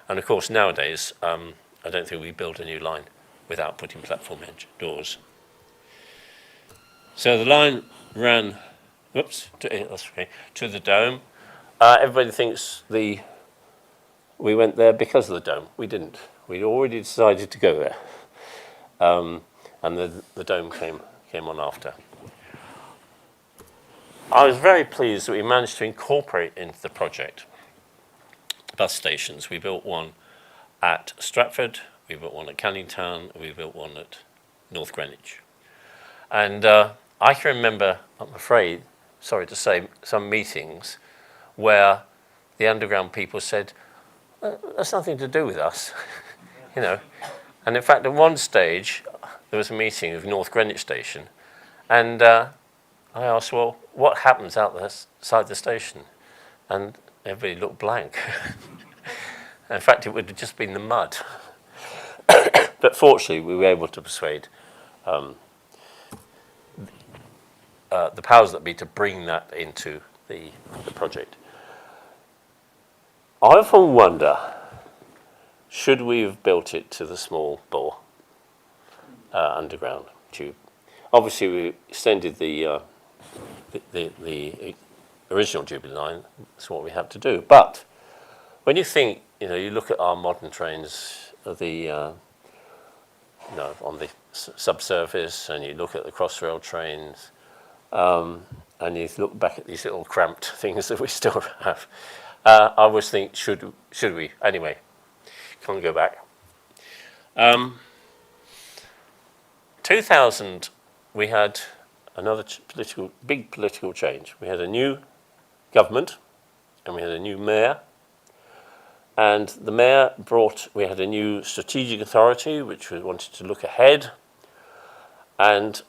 And of course, nowadays, I don't think we build a new line without putting platform edge doors. So the line ran, to the dome. Everybody thinks we went there because of the dome. We didn't. We'd already decided to go there. And the dome came on after. I was very pleased that we managed to incorporate into the project bus stations. We built one at Stratford, we built one at Canning Town, we built one at North Greenwich. And I can remember, I'm afraid, sorry to say, some meetings where the underground people said, that's nothing to do with us, And in fact, at one stage, there was a meeting of North Greenwich Station, and I asked, well, what happens outside the station? And everybody looked blank. In fact, it would have just been the mud. But fortunately, we were able to persuade the powers that be to bring that into the project. I often wonder, should we have built it to the small bore underground tube? Obviously, we extended the original Jubilee line. That's what we had to do. But when you think, you look at our modern trains, on the subsurface, and you look at the Crossrail trains, and you look back at these little cramped things that we still have. I always think, should we? Anyway, can't go back. 2000, we had another big political change. We had a new government, and we had a new mayor. And the mayor we had a new strategic authority, which wanted to look ahead. And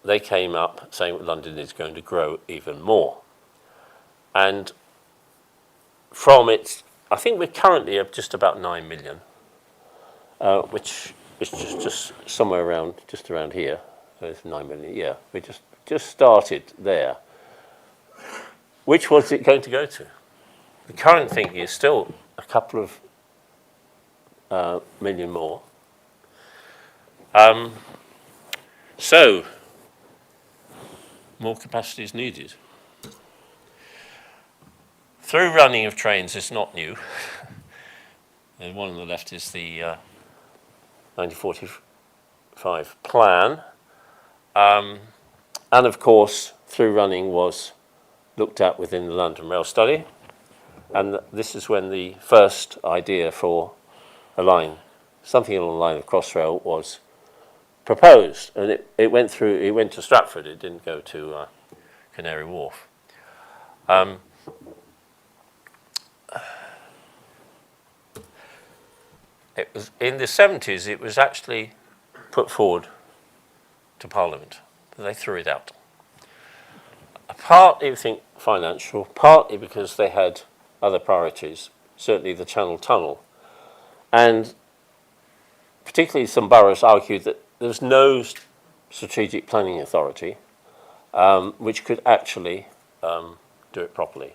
they came up saying that London is going to grow even more. And from it, I think we're currently at just about 9 million, which is just somewhere around here. There's 9 million. Yeah, we just started there. Which was it going to go to? The current thinking is still a couple of million more. So, more capacity is needed. Through running of trains is not new. And one on the left is the 1945 plan. And of course, through running was looked at within the London Rail study. And this is when the first idea for a line, something along the line of Crossrail, was proposed. And it went to Stratford, it didn't go to Canary Wharf. It was in the 70s, it was actually put forward to Parliament. They threw it out. Partly, I think, financial, partly because they had other priorities, certainly the Channel Tunnel. And particularly some boroughs argued that there was no strategic planning authority which could actually do it properly.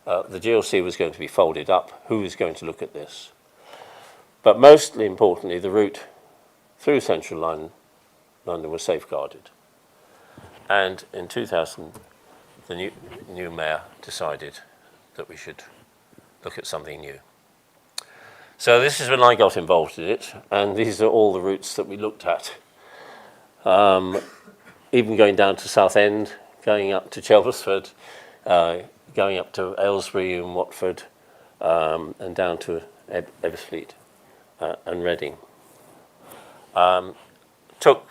The GLC was going to be folded up. Who was going to look at this? But mostly importantly, the route through central London was safeguarded. And in 2000, the new mayor decided that we should look at something new. So this is when I got involved in it, and these are all the routes that we looked at. Even going down to Southend, going up to Chelmsford, going up to Aylesbury and Watford, and down to Ebbsfleet and Reading. Took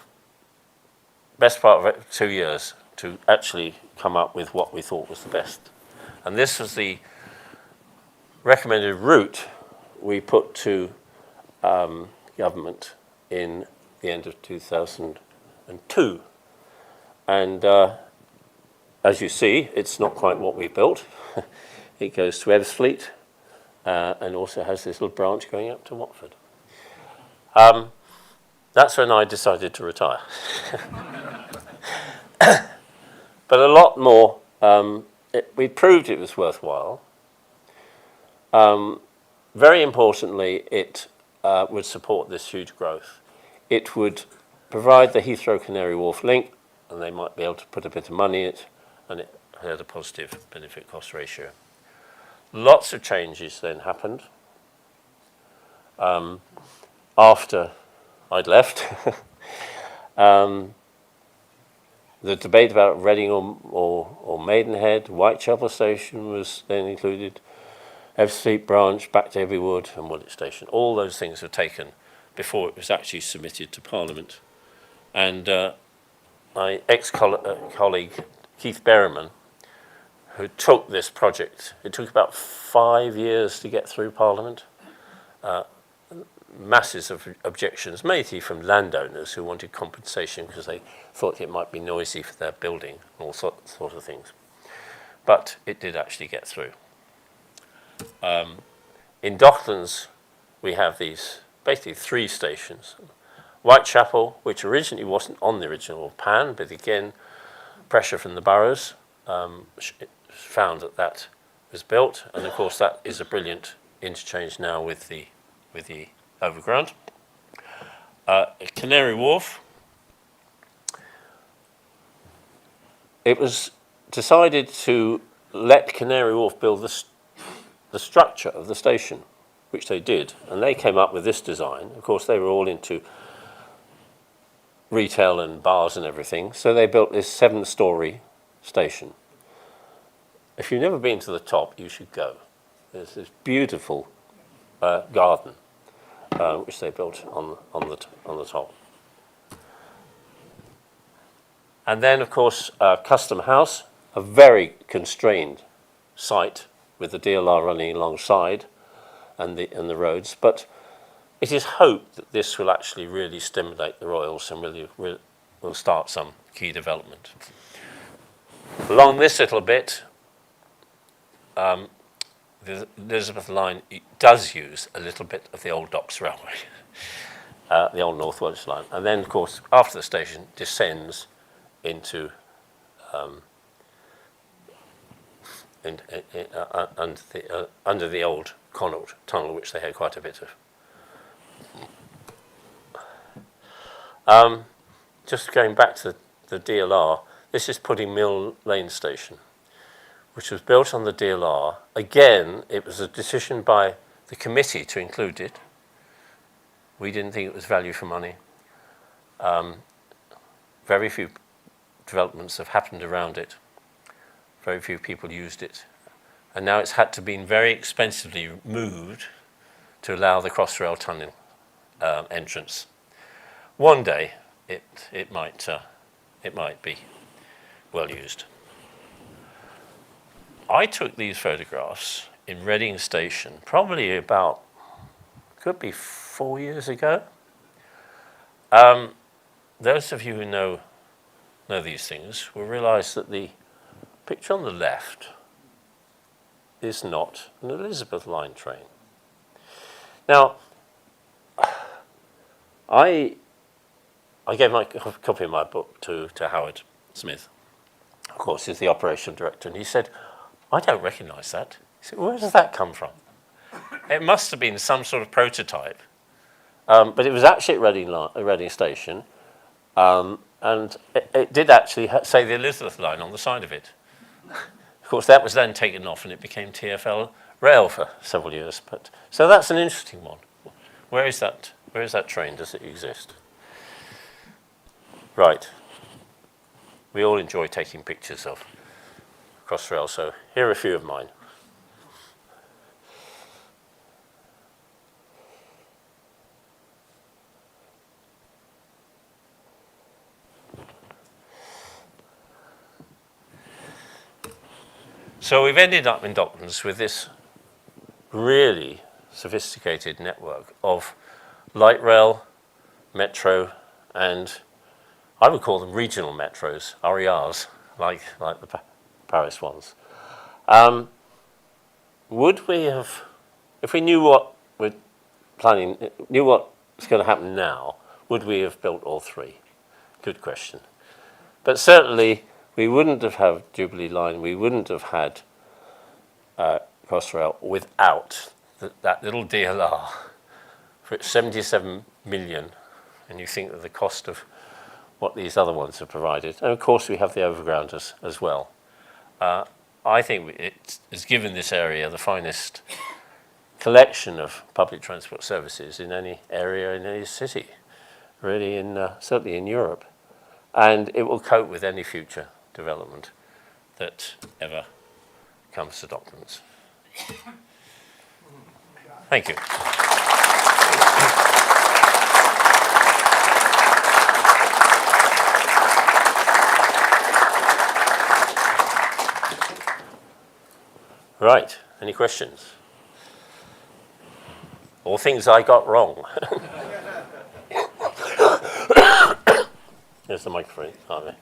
best part of it 2 years to actually come up with what we thought was the best. And this was the recommended route we put to government in the end of 2002. And as you see, it's not quite what we built. It goes to Ebbsfleet and also has this little branch going up to Watford. That's when I decided to retire. But a lot more, we proved it was worthwhile. Very importantly, it would support this huge growth. It would provide the Heathrow-Canary Wharf link, and they might be able to put a bit of money in it, and it had a positive benefit-cost ratio. Lots of changes then happened after I'd left. The debate about Reading or Maidenhead, Whitechapel Station was then included, Ebbsfleet branch, back to Abbeywood and Woolwich Station. All those things were taken before it was actually submitted to Parliament. And my ex-colleague, Keith Berriman, who took this project, it took about 5 years to get through Parliament. Masses of objections, mainly from landowners who wanted compensation because they thought it might be noisy for their building, all sorts of things. But it did actually get through. In Docklands, we have these basically 3 stations. Whitechapel, which originally wasn't on the original plan, but again, pressure from the boroughs found that was built, and of course that is a brilliant interchange now with the overground. Canary Wharf. It was decided to let Canary Wharf build the structure of the station, which they did, and they came up with this design. Of course, they were all into retail and bars and everything, so they built this 7-storey station. If you've never been to the top, you should go. There's this beautiful garden which they built on the top. And then, of course, Custom House, a very constrained site with the DLR running alongside and the roads. But it is hoped that this will actually really stimulate the Royals and really will start some key development. Along this little bit, the Elizabeth line does use a little bit of the old Docks Railway. the old North Welsh line. And then, of course, after the station, descends into under the old Connaught tunnel, which they had quite a bit of. Just going back to the DLR, this is Pudding Mill Lane Station, which was built on the DLR. Again, it was a decision by the committee to include it. We didn't think it was value for money. Very few developments have happened around it. Very few people used it. And now it's had to be very expensively moved to allow the Crossrail tunnel entrance. One day, it might be well used. I took these photographs in Reading Station, probably about, could be 4 years ago. Those of you who know these things will realise that the picture on the left is not an Elizabeth line train. Now, I gave my copy of my book to Howard Smith, of course, he's the operation director, and he said, I don't recognise that. He said, where does that come from? It must have been some sort of prototype, but it was actually at Reading Station, and it did actually say the Elizabeth line on the side of it. Of course, that was then taken off and it became TfL Rail for several years. So that's an interesting one. Where is that train? Does it exist? Right. We all enjoy taking pictures of Crossrail, so here are a few of mine. So we've ended up in Docklands with this really sophisticated network of light rail, metro, and I would call them regional metros, RERs, like the Paris ones. Would we have, if we knew what we're planning, knew what's going to happen now, would we have built all three? Good question. But certainly, we wouldn't have had Jubilee line, we wouldn't have had Crossrail without that little DLR for its 77 million, and you think of the cost of what these other ones have provided. And of course we have the overground as well. I think it has given this area the finest collection of public transport services in any area in any city, really, certainly in Europe. And it will cope with any future development that ever comes to Docklands. Thank you. Right, any questions? Or things I got wrong? There's the microphone, Harvey.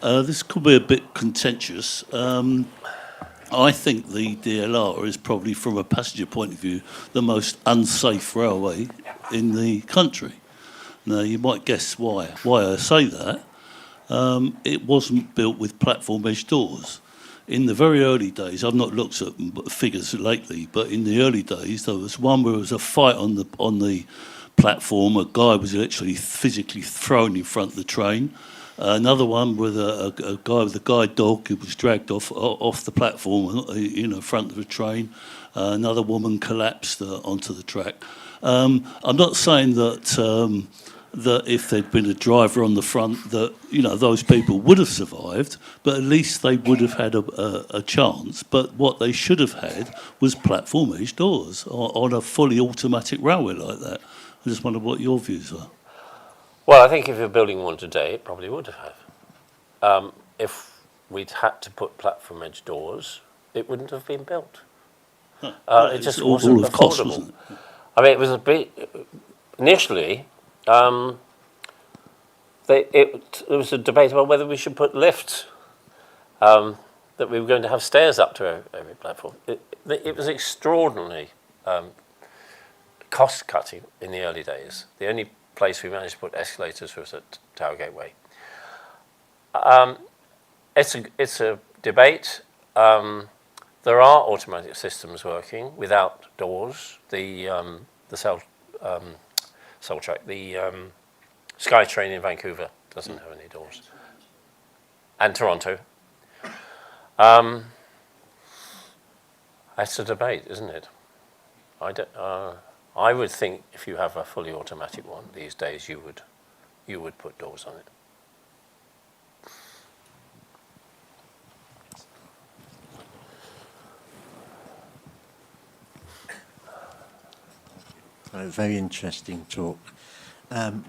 This could be a bit contentious. I think the DLR is probably, from a passenger point of view, the most unsafe railway in the country. Now, you might guess why I say that. It wasn't built with platform edge doors. In the very early days, I've not looked at figures lately, but in the early days, there was one where there was a fight on the platform. A guy was literally physically thrown in front of the train. Another one with a guy with a guide dog who was dragged off the platform in front of the train. Another woman collapsed onto the track. I'm not saying that that if there'd been a driver on the front, that those people would have survived, but at least they would have had a chance. But what they should have had was platform edge doors on a fully automatic railway like that. I just wonder what your views are. Well, I think if you're building one today, it probably would have. If we'd had to put platform edge doors, it wouldn't have been built. It just wasn't affordable. Cost, wasn't it? I mean, it was a bit initially. There was a debate about whether we should put lifts. That we were going to have stairs up to every platform. It was extraordinarily cost cutting in the early days. The only place we managed to put escalators was at Tower Gateway. It's a debate. There are automatic systems working without doors. The SkyTrain in Vancouver doesn't have any doors, and Toronto. That's a debate, isn't it? I would think if you have a fully automatic one these days, you would put doors on it. Very interesting talk.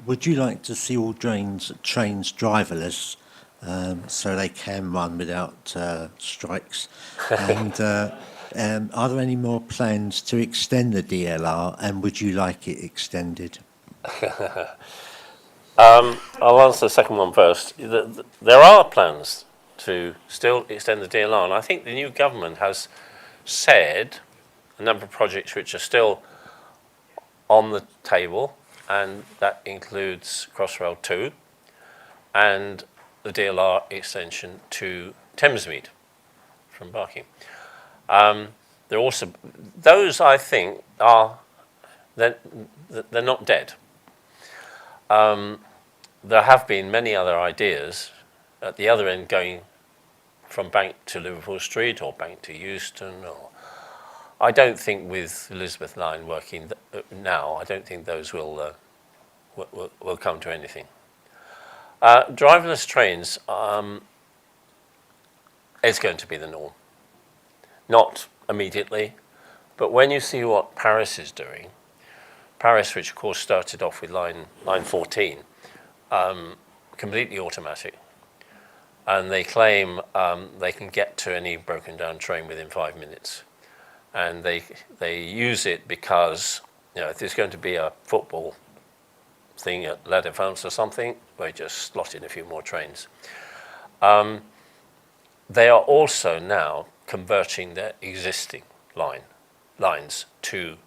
Would you like to see all trains driverless, so they can run without strikes? And are there any more plans to extend the DLR, and would you like it extended? I'll answer the second one first. There are plans to still extend the DLR, and I think the new government has said a number of projects which are still on the table, and that includes Crossrail 2 and the DLR extension to Thamesmead from Barking. They're also, those I think are, they're not dead. There have been many other ideas at the other end, going from Bank to Liverpool Street or Bank to Euston, or I don't think with Elizabeth Line working now, I don't think those will come to anything. Driverless trains is going to be the norm. Not immediately, but when you see what Paris is doing, Paris, which of course started off with line 14, completely automatic, and they claim they can get to any broken down train within 5 minutes. And they use it because, you know, if there's going to be a football thing at La Défense or something, they just slot in a few more trains. They are also now converting their existing lines to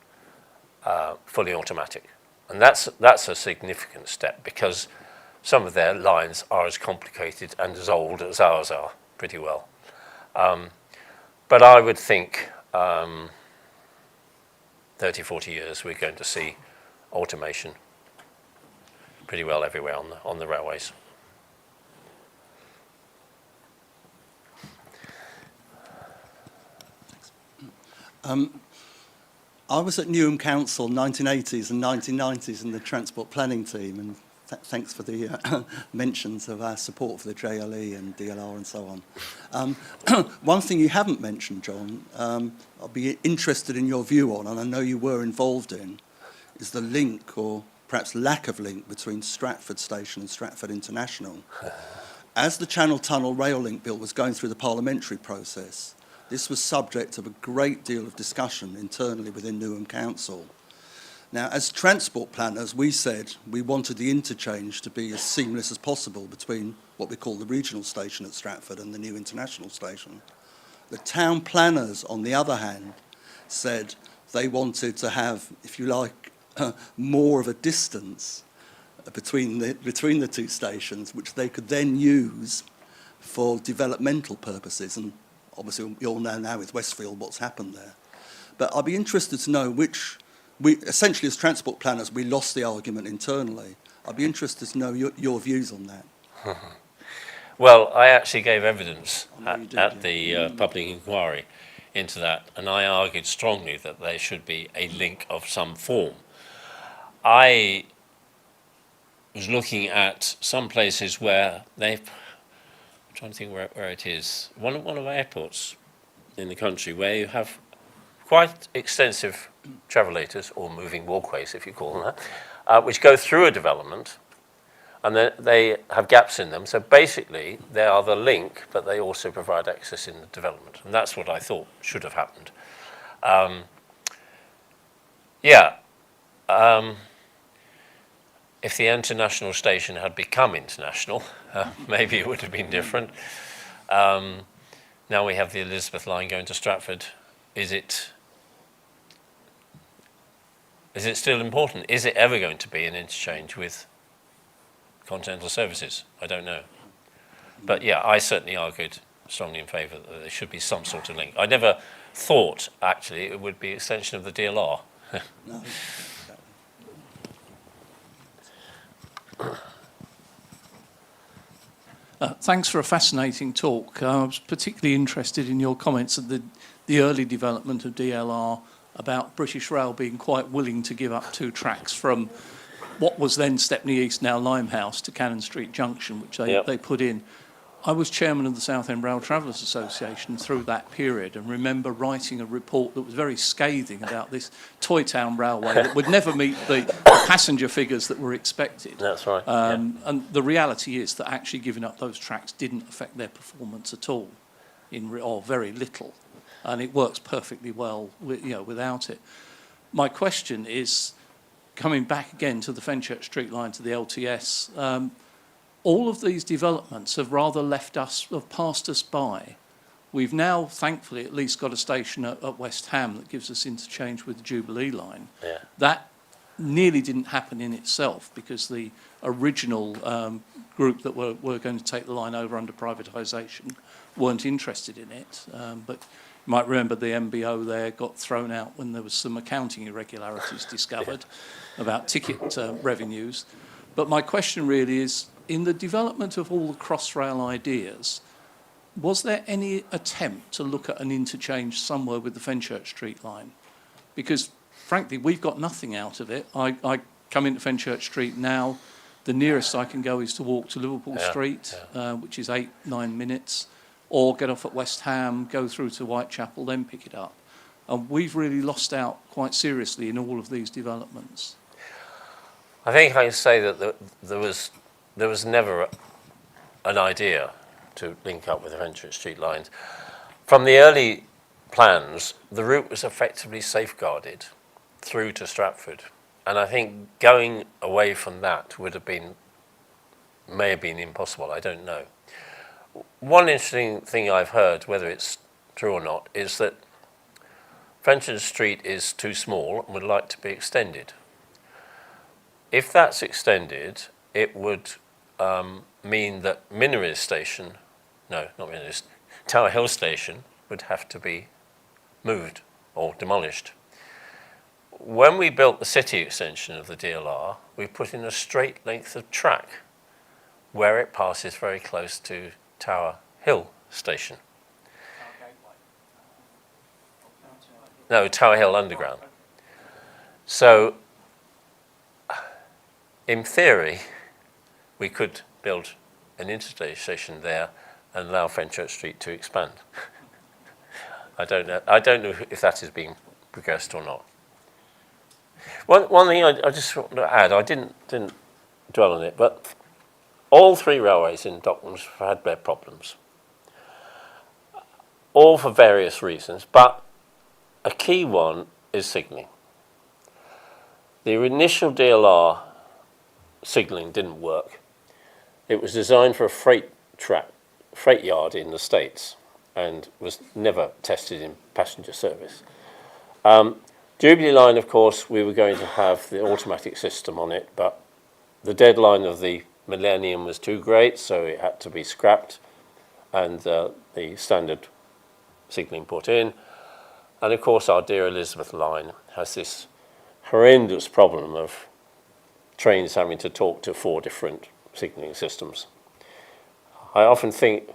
fully automatic. And that's a significant step, because some of their lines are as complicated and as old as ours are, pretty well. But I would think 30, 40 years, we're going to see automation pretty well everywhere on the railways. I was at Newham Council 1980s and 1990s in the transport planning team, and thanks for the mentions of our support for the JLE and DLR and so on. One thing you haven't mentioned, John, I'll be interested in your view on, and I know you were involved in, is the link, or perhaps lack of link, between Stratford Station and Stratford International. As the Channel Tunnel rail link bill was going through the parliamentary process, this was subject of a great deal of discussion internally within Newham Council. Now, as transport planners, we said we wanted the interchange to be as seamless as possible between what we call the regional station at Stratford and the new international station. The town planners, on the other hand, said they wanted to have, if you like, more of a distance between the two stations, which they could then use for developmental purposes. And obviously, you all know now with Westfield what's happened there. But I'd be interested to know which, essentially as transport planners, we lost the argument internally. I'd be interested to know your views on that. Well, I actually gave evidence at the public inquiry into that, and I argued strongly that there should be a link of some form. I was looking at some places where I'm trying to think where it is, one of our airports in the country, where you have quite extensive travellators, or moving walkways, if you call them that, which go through a development, and they have gaps in them. So basically, they are the link, but they also provide access in the development. And that's what I thought should have happened. If the international station had become international, maybe it would have been different. Now we have the Elizabeth line going to Stratford. Is it Is it still important? Is it ever going to be an interchange with continental services? I don't know. But yeah, I certainly argued strongly in favour that there should be some sort of link. I never thought, actually, it would be an extension of the DLR. No. Thanks for a fascinating talk. I was particularly interested in your comments at the early development of DLR about British Rail being quite willing to give up 2 tracks from what was then Stepney East, now Limehouse, to Cannon Street Junction, which they put in. I was chairman of the Southend Rail Travellers Association through that period and remember writing a report that was very scathing about this Toy Town Railway that would never meet the passenger figures that were expected. That's right. And the reality is that actually giving up those tracks didn't affect their performance at all, or very little. And it works perfectly well without it. My question is, coming back again to the Fenchurch Street line, to the LTS, all of these developments have rather passed us by. We've now, thankfully, at least got a station at West Ham that gives us interchange with the Jubilee line. Yeah. That nearly didn't happen in itself because the original group that were going to take the line over under privatisation weren't interested in it. But you might remember the MBO there got thrown out when there was some accounting irregularities discovered about ticket revenues. But my question really is, in the development of all the Crossrail ideas, was there any attempt to look at an interchange somewhere with the Fenchurch Street line? Because, frankly, we've got nothing out of it. I come into Fenchurch Street now. The nearest I can go is to walk to Liverpool Street, which is 8-9 minutes, or get off at West Ham, go through to Whitechapel, then pick it up. And we've really lost out quite seriously in all of these developments. I think I can say that there was never an idea to link up with the Fenchurch Street lines. From the early plans, the route was effectively safeguarded through to Stratford. And I think going away from that may have been impossible, I don't know. One interesting thing I've heard, whether it's true or not, is that Fenchurch Street is too small and would like to be extended. If that's extended, it would mean that Tower Hill Station would have to be moved or demolished. When we built the city extension of the DLR, we put in a straight length of track where it passes very close to Tower Hill Station. No, Tower Hill Underground. So, in theory, we could build an interstation there and allow Fenchurch Street to expand. I don't know if that is being progressed or not. One thing I just want to add, I didn't dwell on it, but all 3 railways in Docklands have had their problems, all for various reasons, but a key one is signalling. The initial DLR signalling didn't work. It was designed for a freight yard in the States and was never tested in passenger service. Jubilee line, of course, we were going to have the automatic system on it, but the deadline of the millennium was too great, so it had to be scrapped and the standard signalling put in. And of course, our dear Elizabeth line has this horrendous problem of trains having to talk to 4 different signalling systems. I often think,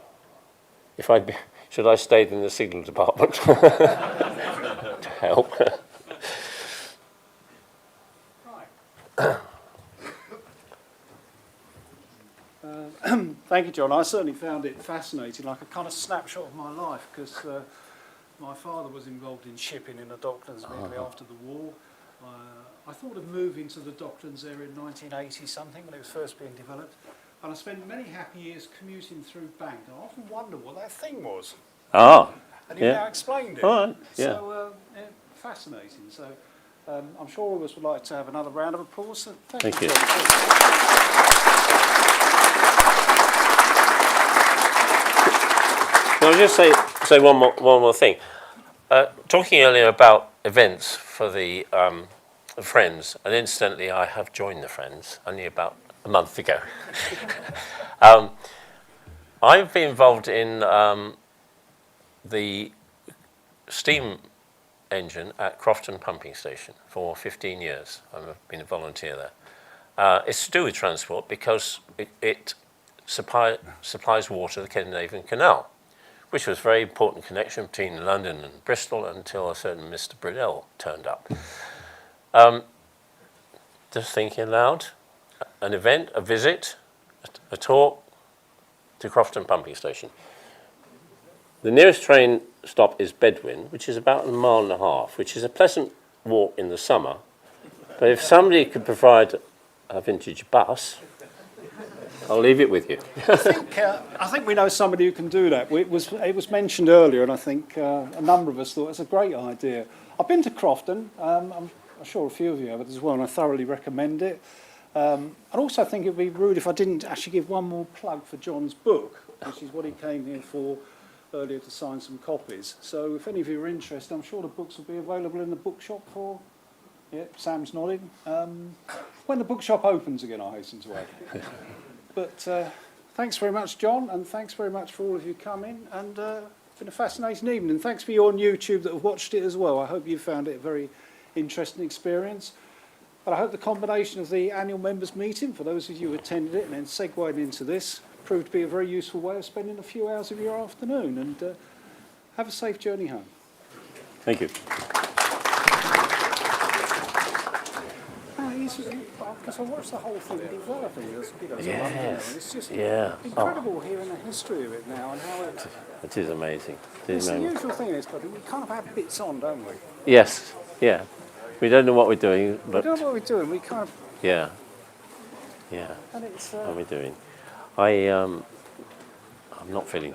should I stayed in the signal department to help? Thank you, John. I certainly found it fascinating, like a kind of snapshot of my life, because my father was involved in shipping in the Docklands immediately after the war. I thought of moving to the Docklands area in 1980 something when it was first being developed, and I spent many happy years commuting through Bank. I often wondered what that thing was. Ah, and you now explained it. All right, yeah. So fascinating. So I'm sure all of us would like to have another round of applause. So thank you. Can I just say one more thing? Talking earlier about events for the the Friends, and incidentally, I have joined the Friends only about a month ago. I've been involved in the steam engine at Crofton Pumping Station for 15 years. I've been a volunteer there. It's to do with transport because it supplies water to the Scandinavian Canal, which was a very important connection between London and Bristol until a certain Mr. Briddell turned up. Just thinking aloud, an event, a visit, a talk to Crofton Pumping Station. The nearest train stop is Bedwin, which is about 1.5 miles, which is a pleasant walk in the summer. But if somebody could provide a vintage bus, I'll leave it with you. I think we know somebody who can do that. It was mentioned earlier, and I think a number of us thought it's a great idea. I've been to Crofton. I'm sure a few of you have as well, and I thoroughly recommend it. I also think it would be rude if I didn't actually give one more plug for John's book, which is what he came here for earlier to sign some copies. So if any of you are interested, I'm sure the books will be available in the bookshop for... Yeah, Sam's nodding. When the bookshop opens again, I hasten to add. But thanks very much, John, and thanks very much for all of you coming. And it's been a fascinating evening. And thanks for you on YouTube that have watched it as well. I hope you found it a very interesting experience. But I hope the combination of the annual members meeting, for those of you who attended it and then segued into this, proved to be a very useful way of spending a few hours of your afternoon. And have a safe journey home. Thank you. Because I watched the whole thing developing. Yes. It's just incredible hearing the history of it now and how it... It is amazing. It's the usual thing in this country. We kind of have bits on, don't we? Yes, yeah. We don't know what we're doing, but... We don't know what we're doing. We kind of... Yeah. And it's... What are we doing? I'm not feeling